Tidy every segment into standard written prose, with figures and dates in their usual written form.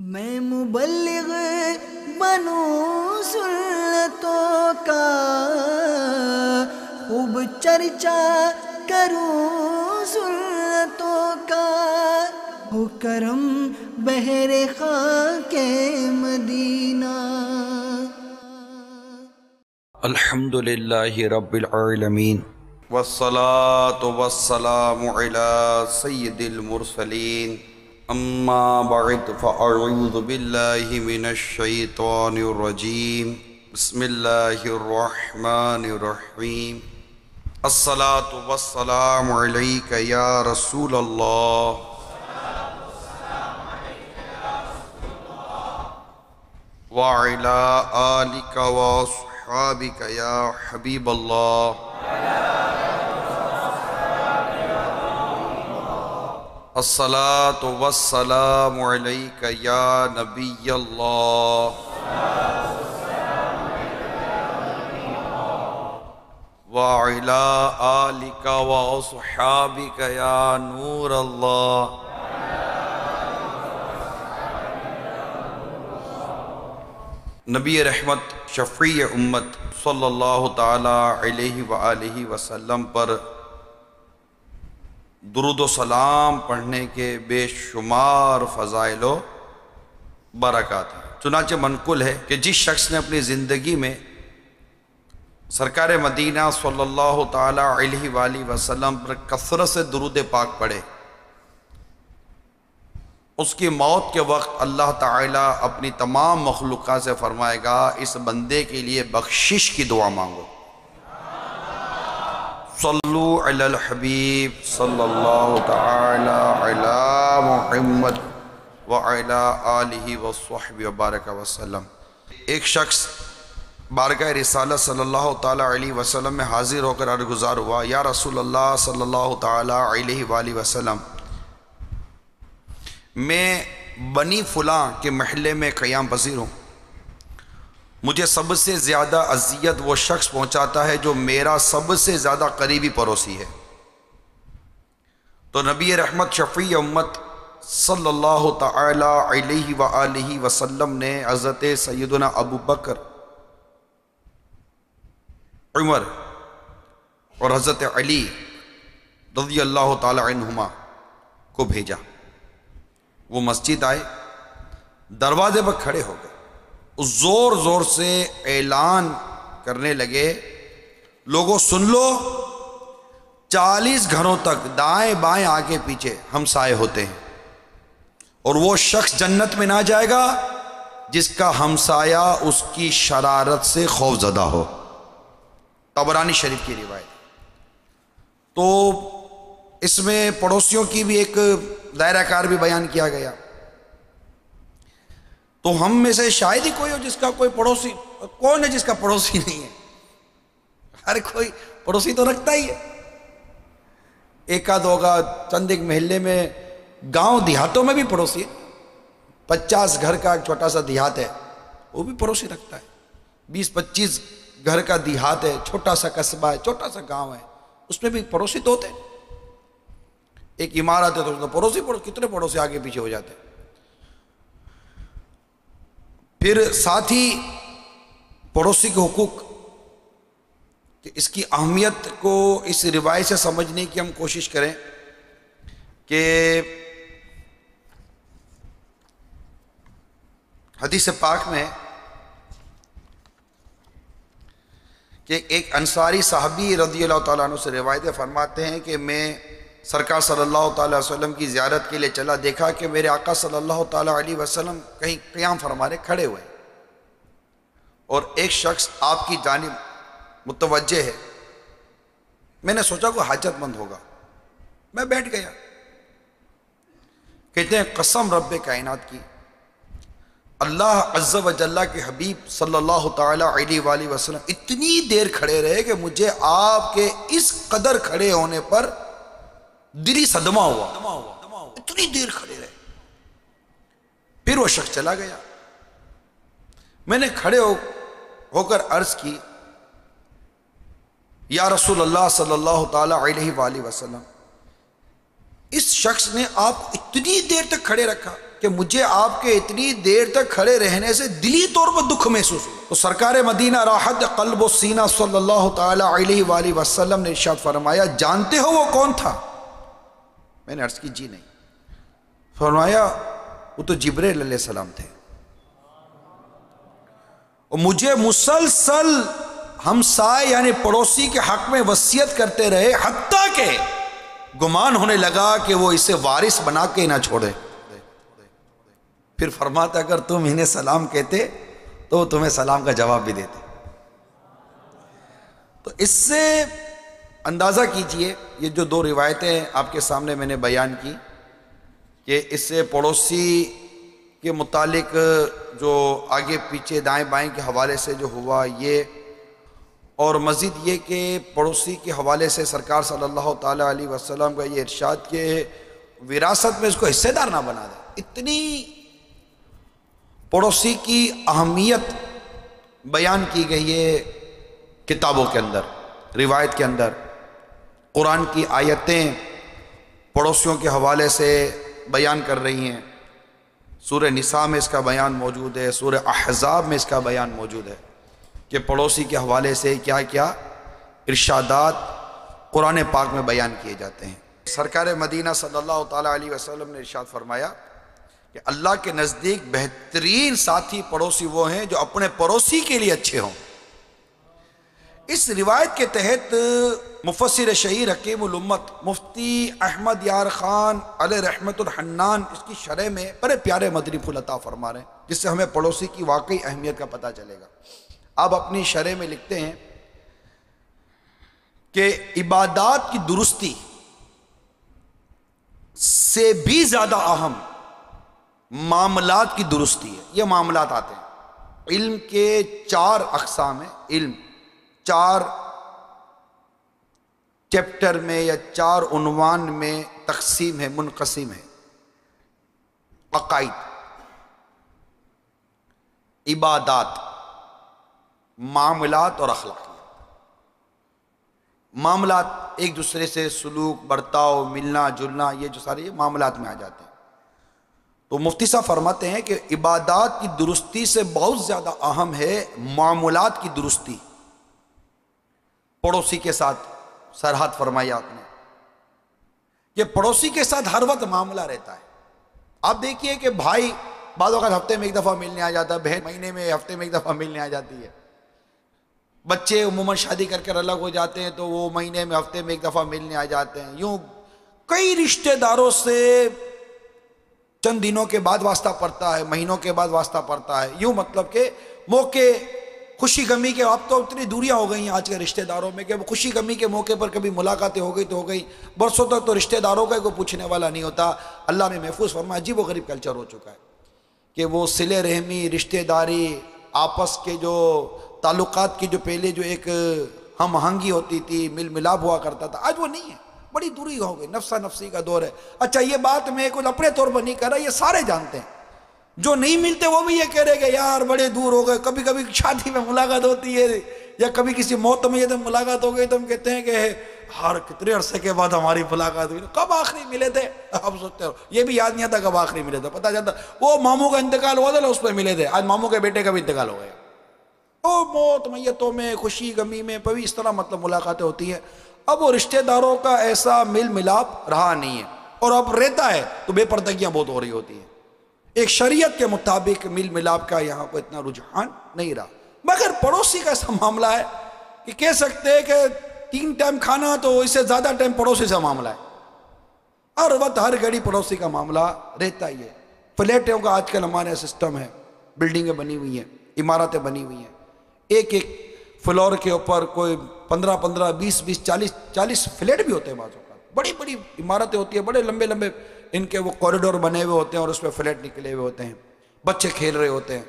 میں مبلغ بنوں سنتوں کا، خوب چرچا کروں سنتوں کا، ہو کرم بہر خاک مدینہ۔ الحمدللہ رب العالمین، والصلاة والسلام علی سید المرسلین، اما بعد فاعوذ باللہ من الشیطان الرجیم، بسم اللہ الرحمن الرحیم۔ الصلاة والسلام علیک یا رسول اللہ، وعلی آلک واصحابک یا حبیب اللہ، الصلاة والسلام علیک یا نبی اللہ، وعلی آلک واصحابک یا نور اللہ۔ نبی رحمت شفیع امت صلی اللہ تعالی علیہ وآلہ وسلم پر درود و سلام پڑھنے کے بے شمار فضائل و برکات ہیں۔ چنانچہ منقول ہے کہ جس شخص نے اپنی زندگی میں سرکار مدینہ صلی اللہ تعالی علیہ وآلہ وسلم پر کثرت سے درود پاک پڑھے، اس کی موت کے وقت اللہ تعالیٰ اپنی تمام مخلوقات سے فرمائے گا اس بندے کے لیے بخشش کی دعا مانگو۔ صلو علی الحبیب صلی اللہ تعالی علی محمد وعلی آلہ وصحبہ وبارک وسلم۔ ایک شخص بارگاہ رسالت صلی اللہ تعالی علیہ وسلم میں حاضر ہو کر عرض گزار ہوا، یا رسول اللہ صلی اللہ تعالی علیہ وآلہ وسلم، میں بنی فلاں کے محلے میں قیام پذیر ہوں، مجھے سب سے زیادہ اذیت وہ شخص پہنچاتا ہے جو میرا سب سے زیادہ قریبی پڑوسی ہے۔ تو نبی رحمت شفیع امت صلی اللہ تعالی علیہ وآلہ وسلم نے حضرت سیدنا ابو بکر، عمر اور حضرت علی رضی اللہ تعالی عنہما کو بھیجا۔ وہ مسجد آئے، دروازے پر کھڑے ہو گئے، زور زور سے اعلان کرنے لگے، لوگوں سن لو، 40 گھروں تک دائیں بائیں آگے پیچھے ہمسائے ہوتے ہیں، اور وہ شخص جنت میں نہ جائے گا جس کا ہمسایہ اس کی شرارت سے خوف زدہ ہو۔ طبرانی شریف کی روایت۔ تو اس میں پڑوسیوں کی بھی ایک دائرہ کار بھی بیان کیا گیا۔ تو ہم میں سے شاید ہی کوئی ہو جس کا کوئی پڑوسی، کون ہے جس کا پڑوسی نہیں ہے؟ ہر کوئی پڑوسی تو رکھتا ہی ہے، ایک آدھ ہوگا چند ایک محلے میں، گاؤں دیہاتوں میں بھی پڑوسی ہے، 50 گھر کا ایک چھوٹا سا دیہات ہے وہ بھی پڑوسی رکھتا ہے، 20-25 گھر کا دیہات ہے، چھوٹا سا قصبہ ہے، چھوٹا سا گاؤں ہے، اس میں بھی پڑوسی تو ہوتے ہیں۔ ایک عمارت ہے تو پڑوسی کتنے پڑوسی آگے پیچھے ہو جاتے ہیں۔ پھر ساتھ ہی پڑوسی کے حقوق، کہ اس کی اہمیت کو اس روایت سے سمجھنے کی ہم کوشش کریں کہ حدیث پاک میں کہ ایک انصاری صحابی رضی اللہ تعالیٰ عنہ سے روایت فرماتے ہیں کہ میں سرکار صلی اللہ تعالیٰ علیہ وسلم کی زیارت کے لیے چلا، دیکھا کہ میرے آقا صلی اللہ تعالیٰ علیہ وسلم کہیں قیام فرمانے کھڑے ہوئے، اور ایک شخص آپ کی جانب متوجہ ہے۔ میں نے سوچا کوئی حاجت مند ہوگا، میں بیٹھ گیا۔ کہتے ہیں قسم رب کائنات کی، اللہ عز و جل کے حبیب صلی اللہ تعالیٰ علیہ وآلہ وسلم اتنی دیر کھڑے رہے کہ مجھے آپ کے اس قدر کھڑے ہونے پر دلی صدمہ ہوا، اتنی دیر کھڑے رہے۔ پھر وہ شخص چلا گیا۔ میں نے کھڑے ہو کر عرض کی، یا رسول اللہ صلی اللہ تعالی علیہ وآلہ وسلم، اس شخص نے آپ اتنی دیر تک کھڑے رکھا کہ کہ مجھے آپ کے اتنی دیر تک کھڑے رہنے سے دلی طور پر دکھ محسوس ہوا۔ تو سرکار مدینہ راحت قلب و سینہ صلی اللہ تعالی علیہ وآلہ وسلم نے ارشاد فرمایا جانتے ہو وہ کون تھا؟ میں نے عرض کی جی نہیں۔ فرمایا وہ تو جبریل علیہ السلام تھے، اور مجھے مسلسل ہمسائے یعنی پڑوسی کے حق میں وصیت کرتے رہے، حتیٰ کہ گمان ہونے لگا کہ وہ اسے وارث بنا کے نہ چھوڑے۔ پھر فرماتا اگر تم انہیں سلام کہتے تو وہ تمہیں سلام کا جواب بھی دیتے۔ تو اس سے اندازہ کیجئے، یہ جو دو روایتیں آپ کے سامنے میں نے بیان کی کہ اس سے پڑوسی کے متعلق جو آگے پیچھے دائیں بائیں کے حوالے سے جو ہوا یہ، اور مزید یہ کہ پڑوسی کے حوالے سے سرکار صلی اللہ تعالی علیہ وسلم کا یہ ارشاد کہ وراثت میں اس کو حصے دار نہ بنا دے۔ اتنی پڑوسی کی اہمیت بیان کی گئی ہے کتابوں کے اندر، روایت کے اندر۔ قرآن کی آیتیں پڑوسیوں کے حوالے سے بیان کر رہی ہیں۔ سورہ نساء میں اس کا بیان موجود ہے، سورہ احزاب میں اس کا بیان موجود ہے کہ پڑوسی کے حوالے سے کیا کیا ارشادات قرآن پاک میں بیان کیے جاتے ہیں۔ سرکار مدینہ صلی اللہ تعالی علیہ وسلم نے ارشاد فرمایا کہ اللہ کے نزدیک بہترین ساتھی پڑوسی وہ ہیں جو اپنے پڑوسی کے لیے اچھے ہوں۔ اس روایت کے تحت مفسر شہیر حکیم الامت مفتی احمد یار خان علیہ رحمت الحنان اس کی شرح میں بڑے پیارے مدنی پھول عطا فرما رہے ہیں، جس سے ہمیں پڑوسی کی واقعی اہمیت کا پتہ چلے گا۔ آپ اپنی شرح میں لکھتے ہیں کہ عبادات کی درستی سے بھی زیادہ اہم معاملات کی درستی ہے۔ یہ معاملات آتے ہیں، علم کے 4 اقسام ہیں، علم 4 چیپٹر میں یا 4 عنوان میں تقسیم ہے، منقسم ہے: عقائد، عبادات، معاملات اور اخلاقیات۔ معاملات ایک دوسرے سے سلوک، برتاؤ، ملنا جلنا، یہ جو سارے یہ معاملات میں آ جاتے ہیں۔ تو مفتی صاحب فرماتے ہیں کہ عبادات کی درستی سے بہت زیادہ اہم ہے معاملات کی درستی۔ پڑوسی کے ساتھ سرحد فرمائی آپ نے، یہ پڑوسی کے ساتھ ہر وقت معاملہ رہتا ہے۔ آپ دیکھیے کہ بھائی بعض اوقات ہفتے میں ایک دفعہ ملنے آ جاتا ہے، بہن مہینے میں ہفتے میں ایک دفعہ ملنے آ جاتی ہے، بچے عموماً شادی کر کے الگ ہو جاتے ہیں تو وہ مہینے میں ہفتے میں ایک دفعہ ملنے آ جاتے ہیں۔ یوں کئی رشتہ داروں سے چند دنوں کے بعد واسطہ پڑتا ہے، مہینوں کے بعد واسطہ پڑتا ہے، یوں مطلب کہ موقع خوشی غمی کے، اب تو اتنی دوریاں ہو گئی ہیں آج کے رشتہ داروں میں کہ خوشی غمی کے موقع پر کبھی ملاقاتیں ہو گئی تو ہو گئی، برسوں تک تو رشتہ داروں کا کوئی پوچھنے والا نہیں ہوتا۔ اللہ نے محفوظ فرمایا، عجیب و غریب کلچر ہو چکا ہے کہ وہ صلہ رحمی، رشتہ داری، آپس کے جو تعلقات کی جو پہلے جو ایک ہم آہنگی ہوتی تھی، مل ملاپ ہوا کرتا تھا، آج وہ نہیں ہے، بڑی دوری ہو گئی، نفسا نفسی کا دور ہے۔ اچھا یہ بات میں کچھ اپنے طور پر نہیں کر رہا، یہ سارے جانتے ہیں، جو نہیں ملتے وہ بھی یہ کہہ رہے کہ یار بڑے دور ہو گئے۔ کبھی کبھی شادی میں ملاقات ہوتی ہے یا کبھی کسی موت میں یہ ملاقات ہو گئی تو ہم کہتے ہیں کہ ہر کتنے عرصے کے بعد ہماری ملاقات ہوئی، کب آخری ملے تھے؟ اب سوچتے ہو یہ بھی یاد نہیں آتا کب آخری ملے تھے، پتہ چلتا وہ ماموں کا انتقال ہوا تھا اس پہ ملے تھے، آج ماموں کے بیٹے کا بھی انتقال ہو گیا۔ او موت میتوں میں، خوشی غمی میں بھی اس طرح مطلب ملاقاتیں ہوتی ہیں۔ اب وہ رشتہ داروں کا ایسا مل ملاپ رہا نہیں ہے، اور اب رہتا ہے تو بے پردگیاں بہت ہو رہی ہوتی ہیں۔ ایک شریعت کے مطابق مل ملاپ کا یہاں کو اتنا رجحان نہیں رہا، مگر پڑوسی کا ایسا معاملہ ہے کہ کہہ سکتے ہیں کہ 3 ٹائم کھانا تو اس سے زیادہ ٹائم پڑوسی سے معاملہ ہے، ہر وقت ہر گھڑی پڑوسی کا معاملہ رہتا ہی ہے۔ فلیٹوں کا آج کل ہمارے سسٹم ہے، بلڈنگیں بنی ہوئی ہیں، عمارتیں بنی ہوئی ہیں، ایک ایک فلور کے اوپر کوئی 15 20 40 فلیٹ بھی ہوتے ہیں، بعض اوقات بڑی بڑی عمارتیں ہوتی ہیں، بڑے لمبے لمبے ان کے وہ کوریڈور بنے ہوئے ہوتے ہیں اور اس پہ فلیٹ نکلے ہوئے ہوتے ہیں، بچے کھیل رہے ہوتے ہیں۔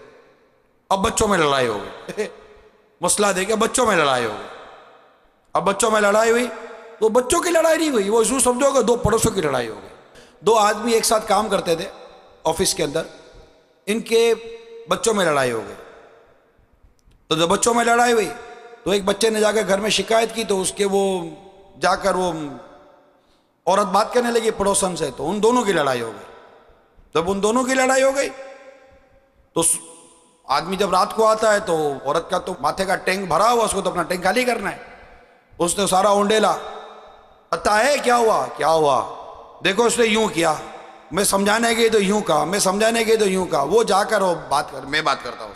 اب بچوں میں لڑائی ہو گئی، مسئلہ دیکھیں بچوں میں لڑائی ہو گئی۔ اب بچوں میں لڑائی ہوئی تو بچوں کی لڑائی نہیں ہوئی، وہ یوں سمجھو کہ 2 پڑوسوں کی لڑائی ہو گئی۔ 2 آدمی ایک ساتھ کام کرتے تھے آفس کے اندر، ان کے بچوں میں لڑائی ہو گئی، تو جب بچوں میں لڑائی ہوئی تو ایک بچے نے جا کے گھر میں شکایت کی، تو اس کے وہ جا کر وہ عورت بات کرنے لگی پڑوسن سے، تو ان دونوں کی لڑائی ہو گئی۔ جب ان دونوں کی لڑائی ہو گئی تو آدمی جب رات کو آتا ہے تو عورت کا تو ماتھے کا ٹینک بھرا ہوا، اس کو تو اپنا ٹینک خالی کرنا ہے. اس نے سارا اونڈیلا، پتا ہے کیا ہوا کیا ہوا، دیکھو اس نے یوں کیا، میں سمجھانے گئی تو یوں کہا، میں سمجھانے گئی تو یوں کہا. وہ جا کر وہ میں بات کرتا ہوں،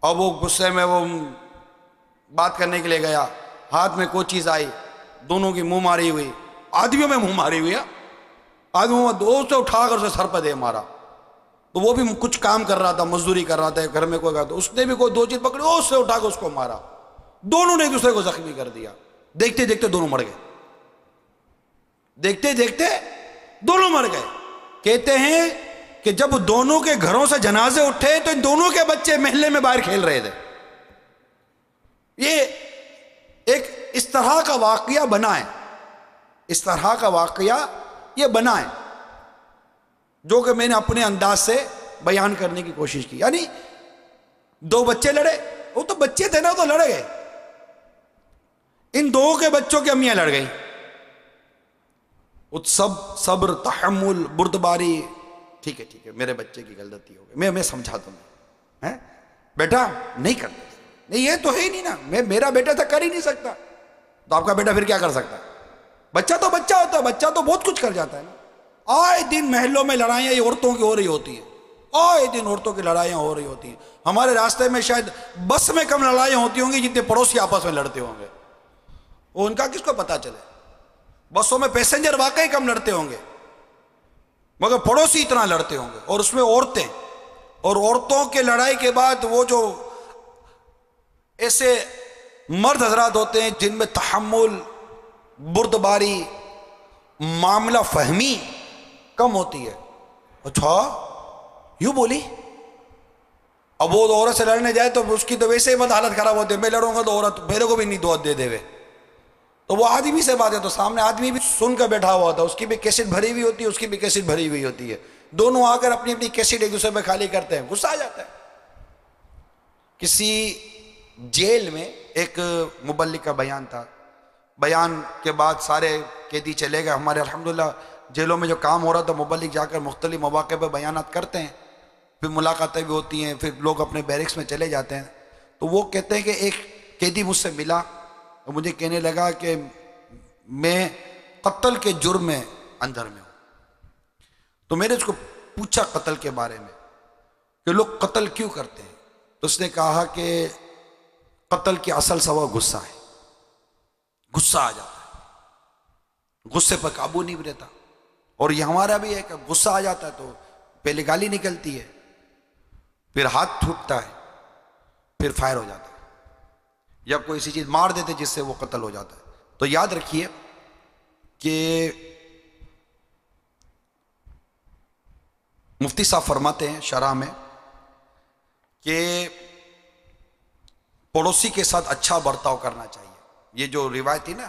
اور وہ غصے میں وہ بات کرنے کے لیے گیا، ہاتھ میں کوئی چیز آئی، دونوں کی منہ ماری ہوئی، آدمیوں میں منہ ماری ہوئی ہے، آدمیوں میں سے اٹھا کر اسے سر پہ دے مارا. تو وہ بھی کچھ کام کر رہا تھا، مزدوری کر رہا تھا گھر میں کوئی، تو اس نے بھی کوئی دو چیز پکڑی، اس سے اٹھا کے اس کو مارا. دونوں نے ایک دوسرے کو زخمی کر دیا. دیکھتے دیکھتے دونوں مر گئے، دیکھتے دیکھتے دونوں مر گئے. کہتے ہیں کہ جب دونوں کے گھروں سے جنازے اٹھے تو ان دونوں کے بچے محلے میں باہر کھیل رہے تھے. یہ ایک اس طرح کا واقعہ بنا ہے، اس طرح کا واقعہ یہ بنا ہے جو کہ میں نے اپنے انداز سے بیان کرنے کی کوشش کی. یعنی دو بچے لڑے، وہ تو بچے تھے نا، وہ تو لڑ گئے. ان دو کے بچوں کی امیاں لڑ گئی. وہ سب صبر، تحمل، بردباری، ٹھیک ہے میرے بچے کی غلطی ہو گئی، میں سمجھاتا ہوں، بیٹا نہیں کرتے، نہیں یہ تو ہے ہی نہیں نا، میرا بیٹا تو کر ہی نہیں سکتا، تو آپ کا بیٹا پھر کیا کر سکتا ہے؟ بچہ تو بچہ ہوتا ہے، بچہ تو بہت کچھ کر جاتا ہے نا. آئے دن محلوں میں لڑائیاں یہ عورتوں کی ہو رہی ہوتی ہیں، آئے دن عورتوں کی لڑائیاں ہو رہی ہوتی ہیں. ہمارے راستے میں شاید بس میں کم لڑائیاں ہوتی ہوں گی جتنے پڑوسی آپس میں لڑتے ہوں گے. وہ ان کا کس کو پتا چلے؟ بسوں میں پیسنجر واقعی کم لڑتے ہوں گے مگر پڑوسی اتنا لڑتے ہوں گے. اور اس میں عورتیں، اور عورتوں کے لڑائی کے بعد وہ جو ایسے مرد حضرات ہوتے ہیں جن میں تحمل، بردباری، معاملہ فہمی کم ہوتی ہے. اچھا یوں بولی، اب وہ عورت سے لڑنے جائے تو اس کی تو ویسے ہی مت حالت خراب ہوتی ہے، میں لڑوں گا تو عورت میرے کو بھی نہیں دعوت دے دے. تو وہ آدمی سے بات ہے تو سامنے آدمی بھی سن کر بیٹھا ہوا ہوتا ہے، اس کی بھی کیسٹ بھری ہوئی ہوتی ہے، اس کی بھی کیسٹ بھری ہوئی ہوتی ہے. دونوں آ کر اپنی اپنی کیسٹ ایک دوسرے پہ خالی کرتے ہیں. غصہ آ جاتا ہے. کسی جیل میں ایک مبلغ کا بیان تھا، بیان کے بعد سارے قیدی چلے گئے. ہمارے الحمدللہ جیلوں میں جو کام ہو رہا تھا، مبلغ جا کر مختلف مواقع پہ بیانات کرتے ہیں، پھر ملاقاتیں بھی ہوتی ہیں، پھر لوگ اپنے بیرکس میں چلے جاتے ہیں. تو وہ کہتے ہیں کہ ایک قیدی مجھ سے ملا اور مجھے کہنے لگا کہ میں قتل کے جرم میں اندر میں ہوں. تو میں نے اس کو پوچھا قتل کے بارے میں کہ لوگ قتل کیوں کرتے ہیں، تو اس نے کہا کہ قتل کی اصل سبب غصہ ہے. غصہ آ جاتا ہے، غصے پر قابو نہیں رہتا. اور یہ ہمارا بھی ہے کہ غصہ آ جاتا ہے تو پہلے گالی نکلتی ہے، پھر ہاتھ ٹوٹتا ہے، پھر فائر ہو جاتا ہے، یا کوئی ایسی چیز مار دیتے جس سے وہ قتل ہو جاتا ہے. تو یاد رکھیے کہ مفتی صاحب فرماتے ہیں شرح میں کہ پڑوسی کے ساتھ اچھا برتاؤ کرنا چاہیے. یہ جو روایت تھی نا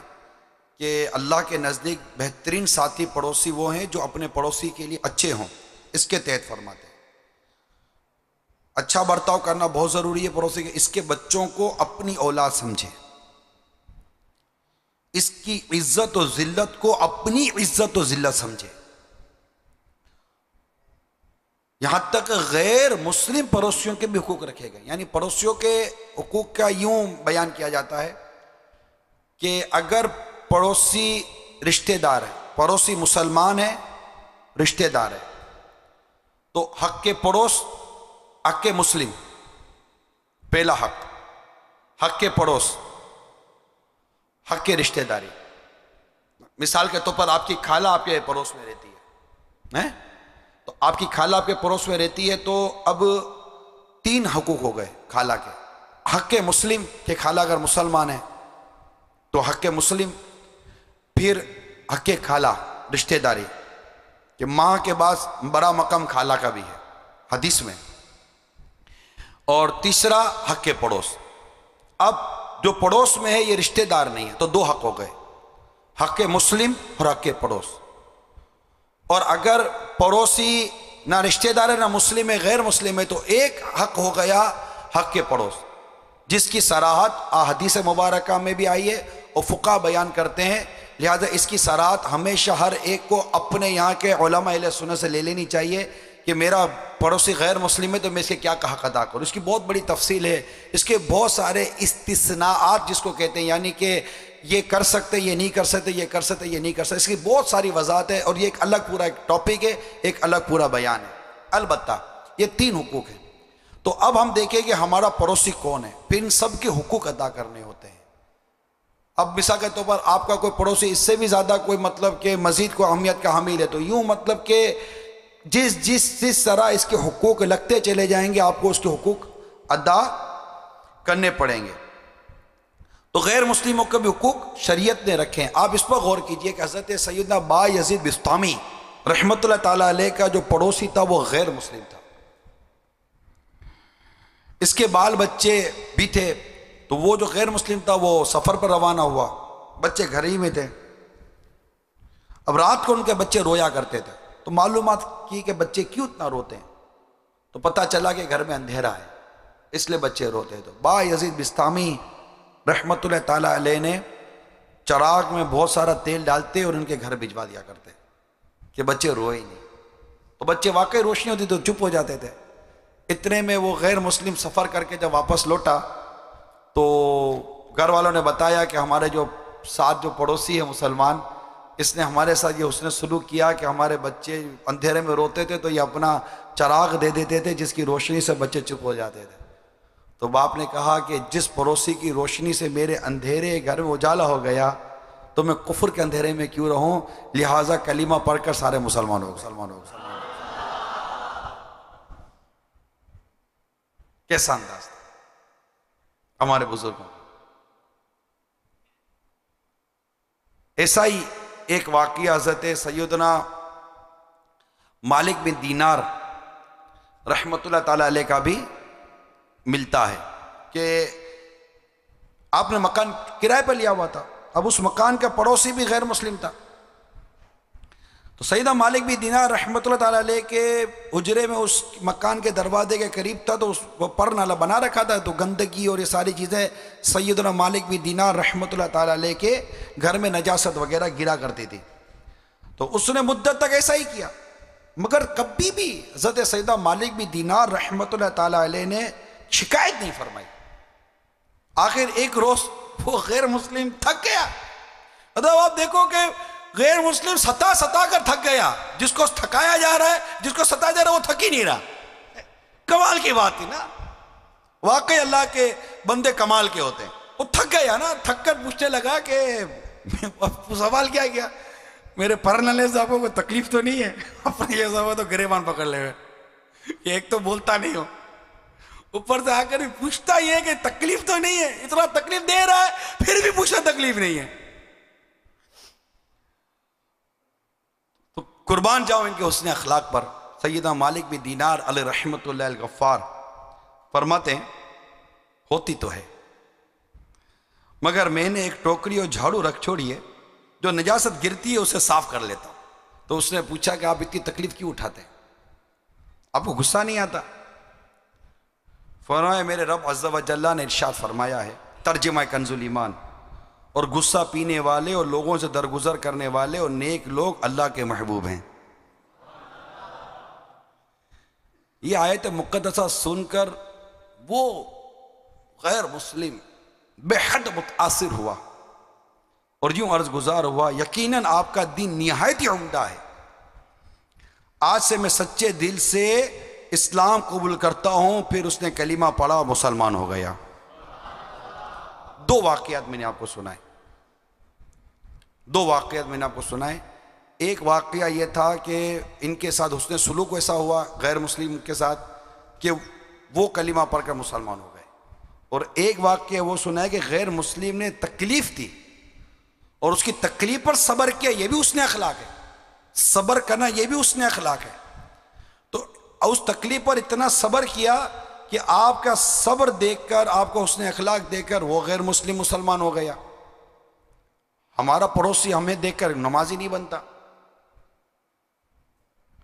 کہ اللہ کے نزدیک بہترین ساتھی پڑوسی وہ ہیں جو اپنے پڑوسی کے لیے اچھے ہوں، اس کے تحت فرماتے ہیں اچھا برتاؤ کرنا بہت ضروری ہے پڑوسی کے. اس کے بچوں کو اپنی اولاد سمجھے، اس کی عزت و ذلت کو اپنی عزت و ذلت سمجھے. یہاں تک غیر مسلم پڑوسیوں کے بھی حقوق رکھے گئے. یعنی پڑوسیوں کے حقوق کا یوں بیان کیا جاتا ہے کہ اگر پڑوسی رشتہ دار ہے، پڑوسی مسلمان ہے، رشتہ دار ہے، تو حق کے پڑوس، حق کے مسلم پہلا حق، حق کے پڑوس، حق کے رشتہ داری. مثال کے طور پر آپ کی خالہ آپ کے پڑوس میں رہتی ہے، تو آپ کی خالہ آپ کے پڑوس میں رہتی ہے تو اب 3 حقوق ہو گئے خالہ کے. حق مسلم کہ خالہ اگر مسلمان ہے تو حق مسلم، پھر حق خالہ رشتہ داری کہ ماں کے بعد بڑا مقام خالہ کا بھی ہے حدیث میں، اور تیسرا حق پڑوس. اب جو پڑوس میں ہے یہ رشتہ دار نہیں ہے تو 2 حق ہو گئے، حق مسلم اور حق پڑوس. اور اگر پڑوسی نہ رشتہ دار ہے نہ مسلم ہے، غیر مسلم ہے، تو ایک حق ہو گیا حق پڑوس، جس کی صراحت احادیث مبارکہ میں بھی آئی ہے اور فقہا بیان کرتے ہیں. لہذا اس کی سراحت ہمیشہ ہر ایک کو اپنے یہاں کے علماء اہل سنت سے لے لینی چاہیے کہ میرا پڑوسی غیر مسلم ہے تو میں اس کے کیا حق ادا کروں. اس کی بہت بڑی تفصیل ہے، اس کے بہت سارے استثناءات جس کو کہتے ہیں، یعنی کہ یہ کر سکتے، یہ نہیں کر سکتے، یہ کر سکتے، یہ نہیں کر سکتے. اس کی بہت ساری وضاحت ہے اور یہ ایک الگ پورا ایک ٹاپک ہے، ایک الگ پورا بیان ہے. البتہ یہ 3 حقوق ہیں. تو اب ہم دیکھیں کہ ہمارا پڑوسی کون ہے، پھر ان سب کے حقوق ادا کرنے ہوتے ہیں. اب مثال کے طور پر آپ کا کوئی پڑوسی اس سے بھی زیادہ کوئی مطلب کہ مزید کوئی اہمیت کا حامل ہے، تو یوں مطلب کہ جس طرح اس کے حقوق لگتے چلے جائیں گے آپ کو اس کے حقوق ادا کرنے پڑیں گے. تو غیر مسلموں کے بھی حقوق شریعت نے رکھے ہیں. آپ اس پر غور کیجئے کہ حضرت سیدنا با یزید بسطامی رحمۃ اللہ تعالیٰ علیہ کا جو پڑوسی تھا وہ غیر مسلم تھا. اس کے بال بچے بھی تھے، تو وہ جو غیر مسلم تھا وہ سفر پر روانہ ہوا، بچے گھر ہی میں تھے. اب رات کو ان کے بچے رویا کرتے تھے، تو معلومات کی کہ بچے کیوں اتنا روتے ہیں، تو پتہ چلا کہ گھر میں اندھیرا ہے اس لیے بچے روتے. تو با یزید بسطامی رحمۃ اللہ تعالیٰ علیہ نے چراغ میں بہت سارا تیل ڈالتے اور ان کے گھر بھجوا دیا کرتے کہ بچے روئے ہی نہیں. تو بچے واقعی روشنی ہوتی تو چپ ہو جاتے تھے. اتنے میں وہ غیر مسلم سفر کر کے جب واپس لوٹا تو گھر والوں نے بتایا کہ ہمارے جو ساتھ جو پڑوسی ہے مسلمان، اس نے ہمارے ساتھ یہ حسن سلوک کیا کہ ہمارے بچے اندھیرے میں روتے تھے تو یہ اپنا چراغ دے دیتے تھے جس کی روشنی سے بچے چپ ہو جاتے تھے. تو باپ نے کہا کہ جس پڑوسی کی روشنی سے میرے اندھیرے گھر میں اجالا ہو گیا تو میں کفر کے اندھیرے میں کیوں رہوں، لہٰذا کلمہ پڑھ کر سارے مسلمان ہو گئے. کیسا انداز تھا ہمارے بزرگوں. ایسا ہی ایک واقعہ حضرت سیدنا مالک بن دینار رحمۃ اللہ تعالی علیہ کا بھی ملتا ہے کہ آپ نے مکان کرائے پر لیا ہوا تھا. اب اس مکان کا پڑوسی بھی غیر مسلم تھا. تو سیدنا مالک بن دینار رحمۃ اللہ تعالی علیہ کے حجرے میں اس مکان کے دروازے کے قریب تھا، تو وہ پر نالا بنا رکھا تھا، تو گندگی اور یہ ساری چیزیں سیدنا مالک بن دینار رحمۃ اللہ تعالی علیہ کے گھر میں نجاست وغیرہ گرا کرتی تھی. تو اس نے مدت تک ایسا ہی کیا، مگر کبھی بھی حضرت سیدنا مالک بن دینار رحمۃ اللہ تعالی علیہ نے شکایت نہیں فرمائی. آخر ایک روز وہ غیر مسلم تھک گیا. مطلب آپ دیکھو کہ غیر مسلم ستا کر تھک گیا. جس کو تھکایا جا رہا ہے، جس کو ستایا جا رہا ہے وہ تھک ہی نہیں رہا. کمال کی بات تھی نا، واقعی اللہ کے بندے کمال کے ہوتے ہیں. وہ تھک گیا نا، تھک کر پوچھنے لگا کہ سوال کیا گیا، میرے پرنلے صاحب کو کوئی تکلیف تو نہیں ہے؟ اپنے یہ صاحب تو گریبان پکڑ لے ہوئے، ایک تو بولتا نہیں ہو، اوپر سے آ کر پوچھتا یہ کہ تکلیف تو نہیں ہے. اتنا تکلیف دے رہا ہے پھر بھی پوچھتا تکلیف نہیں ہے. تو قربان جاؤ ان کے حسن اخلاق پر. سیدنا مالک بن دینار علیہ رحمۃ اللہ الغفار فرماتے ہیں ہوتی تو ہے، مگر میں نے ایک ٹوکری اور جھاڑو رکھ چھوڑی ہے، جو نجاست گرتی ہے اسے صاف کر لیتا ہوں. تو اس نے پوچھا کہ آپ اتنی تکلیف کیوں اٹھاتے ہیں، آپ کو غصہ نہیں آتا؟ فرمایا میرے رب عز و جل نے ارشاد فرمایا ہے، ترجمہ کنز الایمان، اور غصہ پینے والے اور لوگوں سے درگزر کرنے والے اور نیک لوگ اللہ کے محبوب ہیں. یہ آیت مقدسہ سن کر وہ غیر مسلم بے حد متاثر ہوا اور یوں عرض گزار ہوا، یقیناً آپ کا دین نہایت ہی عمدہ ہے، آج سے میں سچے دل سے اسلام قبول کرتا ہوں. پھر اس نے کلمہ پڑھا اور مسلمان ہو گیا. 2 واقعات میں نے آپ کو سنائے، 2 واقعات میں نے آپ کو سنائے. ایک واقعہ یہ تھا کہ ان کے ساتھ حسن سلوک ایسا ہوا غیر مسلم کے ساتھ کہ وہ کلمہ پڑھ کر مسلمان ہو گئے. اور ایک واقعہ وہ سنا ہے کہ غیر مسلم نے تکلیف دی اور اس کی تکلیف پر صبر کیا. یہ بھی حسن اخلاق ہے، صبر کرنا یہ بھی حسن اخلاق ہے. تو اس تکلیف پر اتنا صبر کیا کہ آپ کا صبر دیکھ کر، آپ کا حسن اخلاق دیکھ کر وہ غیر مسلم مسلمان ہو گیا. ہمارا پڑوسی ہمیں دیکھ کر نمازی نہیں بنتا،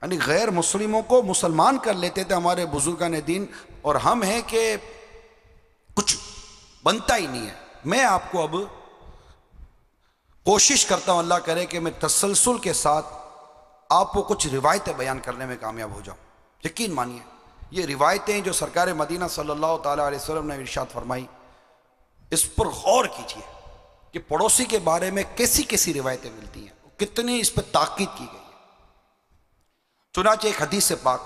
یعنی غیر مسلموں کو مسلمان کر لیتے تھے ہمارے بزرگان دین، اور ہم ہیں کہ کچھ بنتا ہی نہیں ہے. میں آپ کو اب کوشش کرتا ہوں اللہ کرے کہ میں تسلسل کے ساتھ آپ کو کچھ روایتیں بیان کرنے میں کامیاب ہو جاؤں. یقین مانیے یہ روایتیں جو سرکار مدینہ صلی اللہ تعالیٰ علیہ وسلم نے ارشاد فرمائی، اس پر غور کیجیے کہ پڑوسی کے بارے میں کیسی کیسی روایتیں ملتی ہیں، کتنی اس پہ تاکید کی گئی ہے. چنانچہ ایک حدیث پاک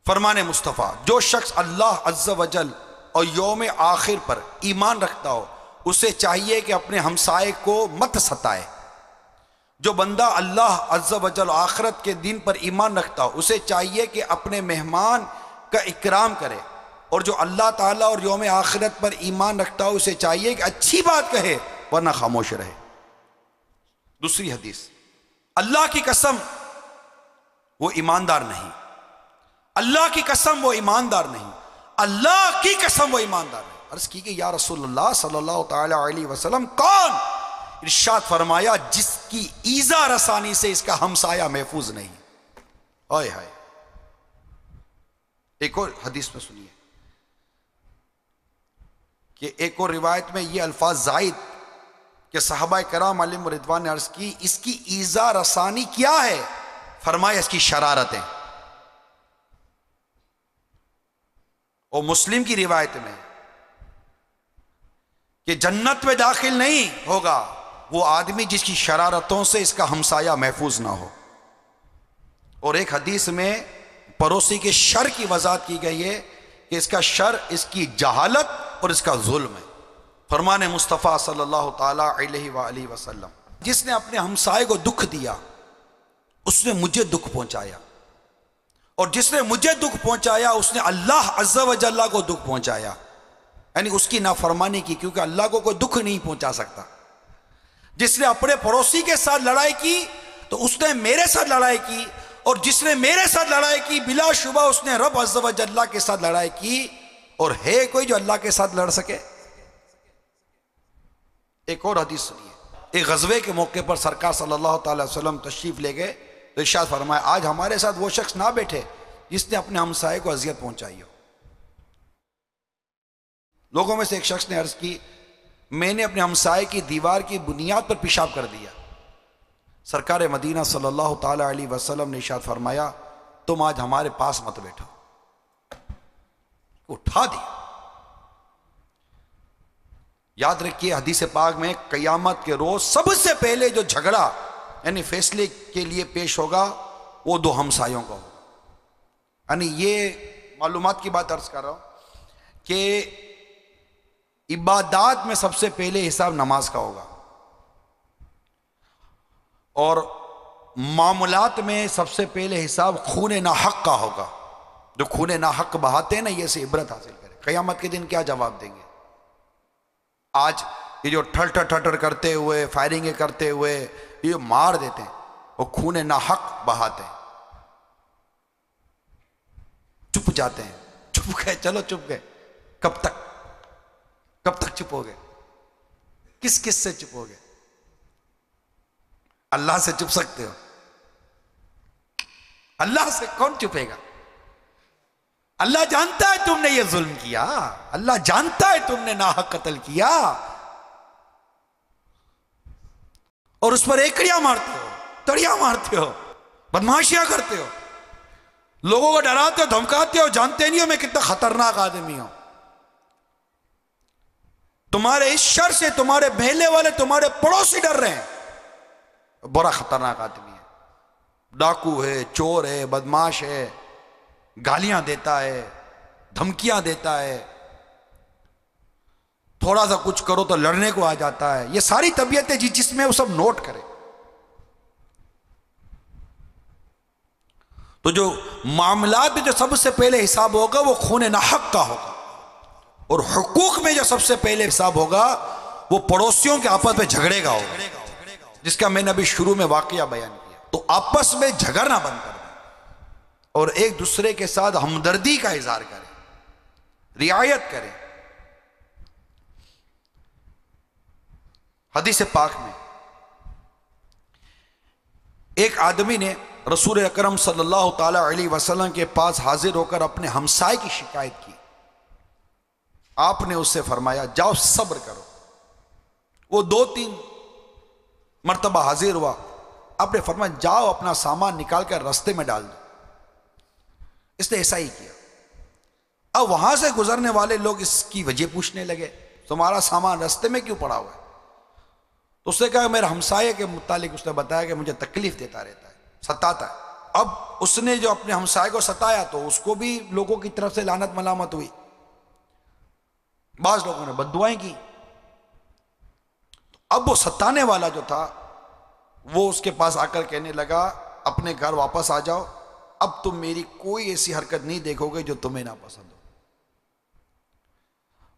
فرمان مصطفیٰ، جو شخص اللہ عز و جل اور یوم آخر پر ایمان رکھتا ہو اسے چاہیے کہ اپنے ہمسائے کو مت ستائے. جو بندہ اللہ عز و جل آخرت کے دن پر ایمان رکھتا ہو اسے چاہیے کہ اپنے مہمان کا اکرام کرے، اور جو اللہ تعالیٰ اور یوم آخرت پر ایمان رکھتا ہو اسے چاہیے کہ اچھی بات کہے ورنہ خاموش رہے. دوسری حدیث، اللہ کی قسم وہ ایماندار نہیں، اللہ کی قسم وہ ایماندار نہیں، اللہ کی قسم وہ ایماندار نہیں. عرض کی کہ یا رسول اللہ صلی اللہ تعالی علیہ وسلم کون؟ ارشاد فرمایا جس کی ایذا رسانی سے اس کا ہمسایہ محفوظ نہیں. ہائے ہائے. ایک اور حدیث میں سنیے کہ ایک اور روایت میں یہ الفاظ زائد کہ صحابہ کرام علیہم رضوان نے عرض کی اس کی ایذا رسانی کیا ہے؟ فرمایا اس کی شرارتیں. اور مسلم کی روایت میں کہ جنت میں داخل نہیں ہوگا وہ آدمی جس کی شرارتوں سے اس کا ہمسایہ محفوظ نہ ہو. اور ایک حدیث میں پڑوسی کے شر کی وضاحت کی گئی ہے کہ اس کا شر اس کی جہالت اور اس کا ظلم ہے. فرمان مصطفیٰ صلی اللہ تعالی علیہ وآلہ وسلم، جس نے اپنے ہمسائے کو دکھ دیا اس نے مجھے دکھ پہنچایا، اور جس نے مجھے دکھ پہنچایا اس نے اللہ عز و جل کو دکھ پہنچایا. یعنی اس کی نافرمانی کی، کیونکہ اللہ کو کوئی دکھ نہیں پہنچا سکتا. جس نے اپنے پڑوسی کے ساتھ لڑائی کی تو اس نے میرے ساتھ لڑائی کی، اور جس نے میرے ساتھ لڑائی کی بلا شبہ اس نے رب عز و جل کے ساتھ لڑائی کی. اور ہے کوئی جو اللہ کے ساتھ لڑ سکے؟ ایک اور حدیث سنیے. ایک غزوے کے موقع پر سرکار صلی اللہ تعالی وسلم تشریف لے گئے تو ارشاد فرمایا آج ہمارے ساتھ وہ شخص نہ بیٹھے جس نے اپنے ہمسائے کو اذیت پہنچائی ہو. لوگوں میں سے ایک شخص نے عرض کی میں نے اپنے ہمسائے کی دیوار کی بنیاد پر پیشاب کر دیا. سرکار مدینہ صلی اللہ تعالی علیہ وسلم نے ارشاد فرمایا تم آج ہمارے پاس مت بیٹھو. اٹھا دیا. یاد رکھیے حدیث پاک میں قیامت کے روز سب سے پہلے جو جھگڑا یعنی فیصلے کے لیے پیش ہوگا وہ دو ہمسایوں کا ہوگا. یعنی یہ معلومات کی بات عرض کر رہا ہوں کہ عبادات میں سب سے پہلے حساب نماز کا ہوگا، اور معاملات میں سب سے پہلے حساب خون ناحق کا ہوگا. جو خون ناحق بہاتے ہیں نا یہ سے عبرت حاصل کرے. قیامت کے دن کیا جواب دیں گے؟ آج یہ جو ٹھٹر ٹھٹر کرتے ہوئے فائرنگیں کرتے ہوئے یہ مار دیتے ہیں وہ خون ناحق بہاتے ہیں. چپ جاتے ہیں، چپ گئے، چلو چپ گئے. کب تک چپ ہو گئے؟ کس سے چپ ہو گئے؟ اللہ سے چپ سکتے ہو؟ اللہ سے کون چپے گا؟ اللہ جانتا ہے تم نے یہ ظلم کیا، اللہ جانتا ہے تم نے ناحق قتل کیا، اور اس پر ایکڑیاں مارتے ہو، تڑیاں مارتے ہو، بدماشیاں کرتے ہو، لوگوں کو ڈراتے ہو، دھمکاتے ہو، جانتے نہیں ہو میں کتنا خطرناک آدمی ہوں. تمہارے اس شر سے تمہارے بہلے والے تمہارے پڑوسی ڈر رہے ہیں. بڑا خطرناک آدمی ہے، ڈاکو ہے، چور ہے، بدماش ہے، گالیاں دیتا ہے، دھمکیاں دیتا ہے، تھوڑا سا کچھ کرو تو لڑنے کو آ جاتا ہے. یہ ساری طبیعتیں جس میں وہ سب نوٹ کرے. تو جو معاملات میں جو سب سے پہلے حساب ہوگا وہ خون ناحق کا ہوگا، اور حقوق میں جو سب سے پہلے حساب ہوگا وہ پڑوسیوں کے آپس میں جھگڑے کا ہوگا، جس کا میں نے ابھی شروع میں واقعہ بیان کیا. تو آپس میں جھگڑنا بند کر دیں اور ایک دوسرے کے ساتھ ہمدردی کا اظہار کریں، رعایت کریں. حدیث پاک میں ایک آدمی نے رسول اکرم صلی اللہ تعالی علیہ وسلم کے پاس حاضر ہو کر اپنے ہمسائے کی شکایت کی. آپ نے اس سے فرمایا جاؤ صبر کرو. وہ 2-3 مرتبہ حاضر ہوا، آپ نے فرمایا جاؤ اپنا سامان نکال کر راستے میں ڈال دو۔ اس نے ایسا ہی کیا۔ اب وہاں سے گزرنے والے لوگ اس کی وجہ پوچھنے لگے، تمہارا سامان راستے میں کیوں پڑا ہوا ہے؟ تو اس نے کہا میرے ہمسائے کے متعلق اس نے بتایا کہ مجھے تکلیف دیتا رہتا ہے، ستاتا ہے۔ اب اس نے جو اپنے ہمسائے کو ستایا تو اس کو بھی لوگوں کی طرف سے لعنت ملامت ہوئی، بعض لوگوں نے بد دعائیں کی۔ اب وہ ستانے والا جو تھا وہ اس کے پاس آ کر کہنے لگا اپنے گھر واپس آ جاؤ، اب تم میری کوئی ایسی حرکت نہیں دیکھو گے جو تمہیں ناپسند ہو۔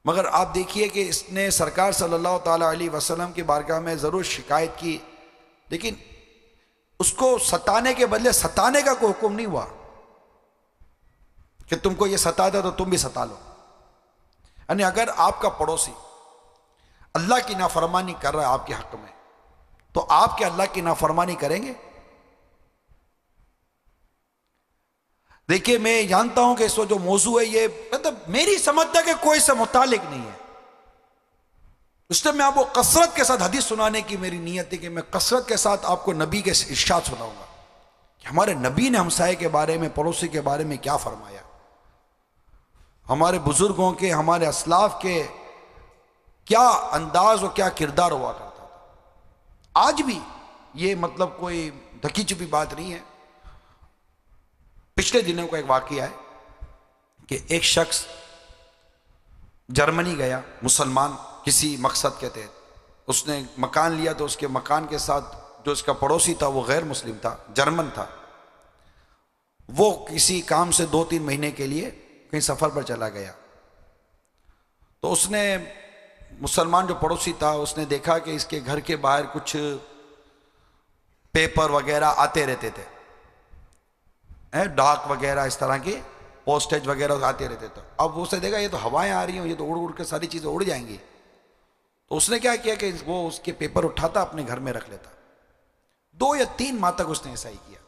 مگر آپ دیکھیے کہ اس نے سرکار صلی اللہ تعالیٰ علیہ وسلم کی بارگاہ میں ضرور شکایت کی، لیکن اس کو ستانے کے بدلے ستانے کا کوئی حکم نہیں ہوا کہ تم کو یہ ستا دے تو تم بھی ستا لو۔ یعنی اگر آپ کا پڑوسی اللہ کی نافرمانی کر رہا ہے آپ کے حق میں، تو آپ کیا اللہ کی نافرمانی کریں گے؟ دیکھیے میں جانتا ہوں کہ اس وقت جو موضوع ہے یہ مطلب میری سمجھ تک کہ کوئی سے متعلق نہیں ہے، اس لیے میں آپ کو کثرت کے ساتھ حدیث سنانے کی میری نیت ہے کہ میں کثرت کے ساتھ آپ کو نبی کے ارشاد سناؤں گا کہ ہمارے نبی نے ہمسائے کے بارے میں، پڑوسی کے بارے میں کیا فرمایا، ہمارے بزرگوں کے، ہمارے اسلاف کے کیا انداز اور کیا کردار ہوا کرتا تھا۔ آج بھی یہ مطلب کوئی ڈھکی چھپی بات نہیں ہے۔ پچھلے دنوں کا ایک واقعہ ہے کہ ایک شخص جرمنی گیا، مسلمان، کسی مقصد کے تحت اس نے مکان لیا، تو اس کے مکان کے ساتھ جو اس کا پڑوسی تھا وہ غیر مسلم تھا، جرمن تھا۔ وہ کسی کام سے 2-3 مہینے کے لیے کہیں سفر پر چلا گیا، تو اس نے مسلمان جو پڑوسی تھا اس نے دیکھا کہ اس کے گھر کے باہر کچھ پیپر وغیرہ آتے رہتے تھے، ڈاک وغیرہ اس طرح کے پوسٹیج وغیرہ آتے رہتے تھے۔ اب اسے دیکھا یہ تو ہوائیں آ رہی ہیں، یہ تو اڑ اڑ کے ساری چیزیں اڑ جائیں گی، تو اس نے کیا کیا کہ وہ اس کے پیپر اٹھاتا اپنے گھر میں رکھ لیتا۔ 2 یا 3 ماہ تک اس نے ایسا ہی کیا۔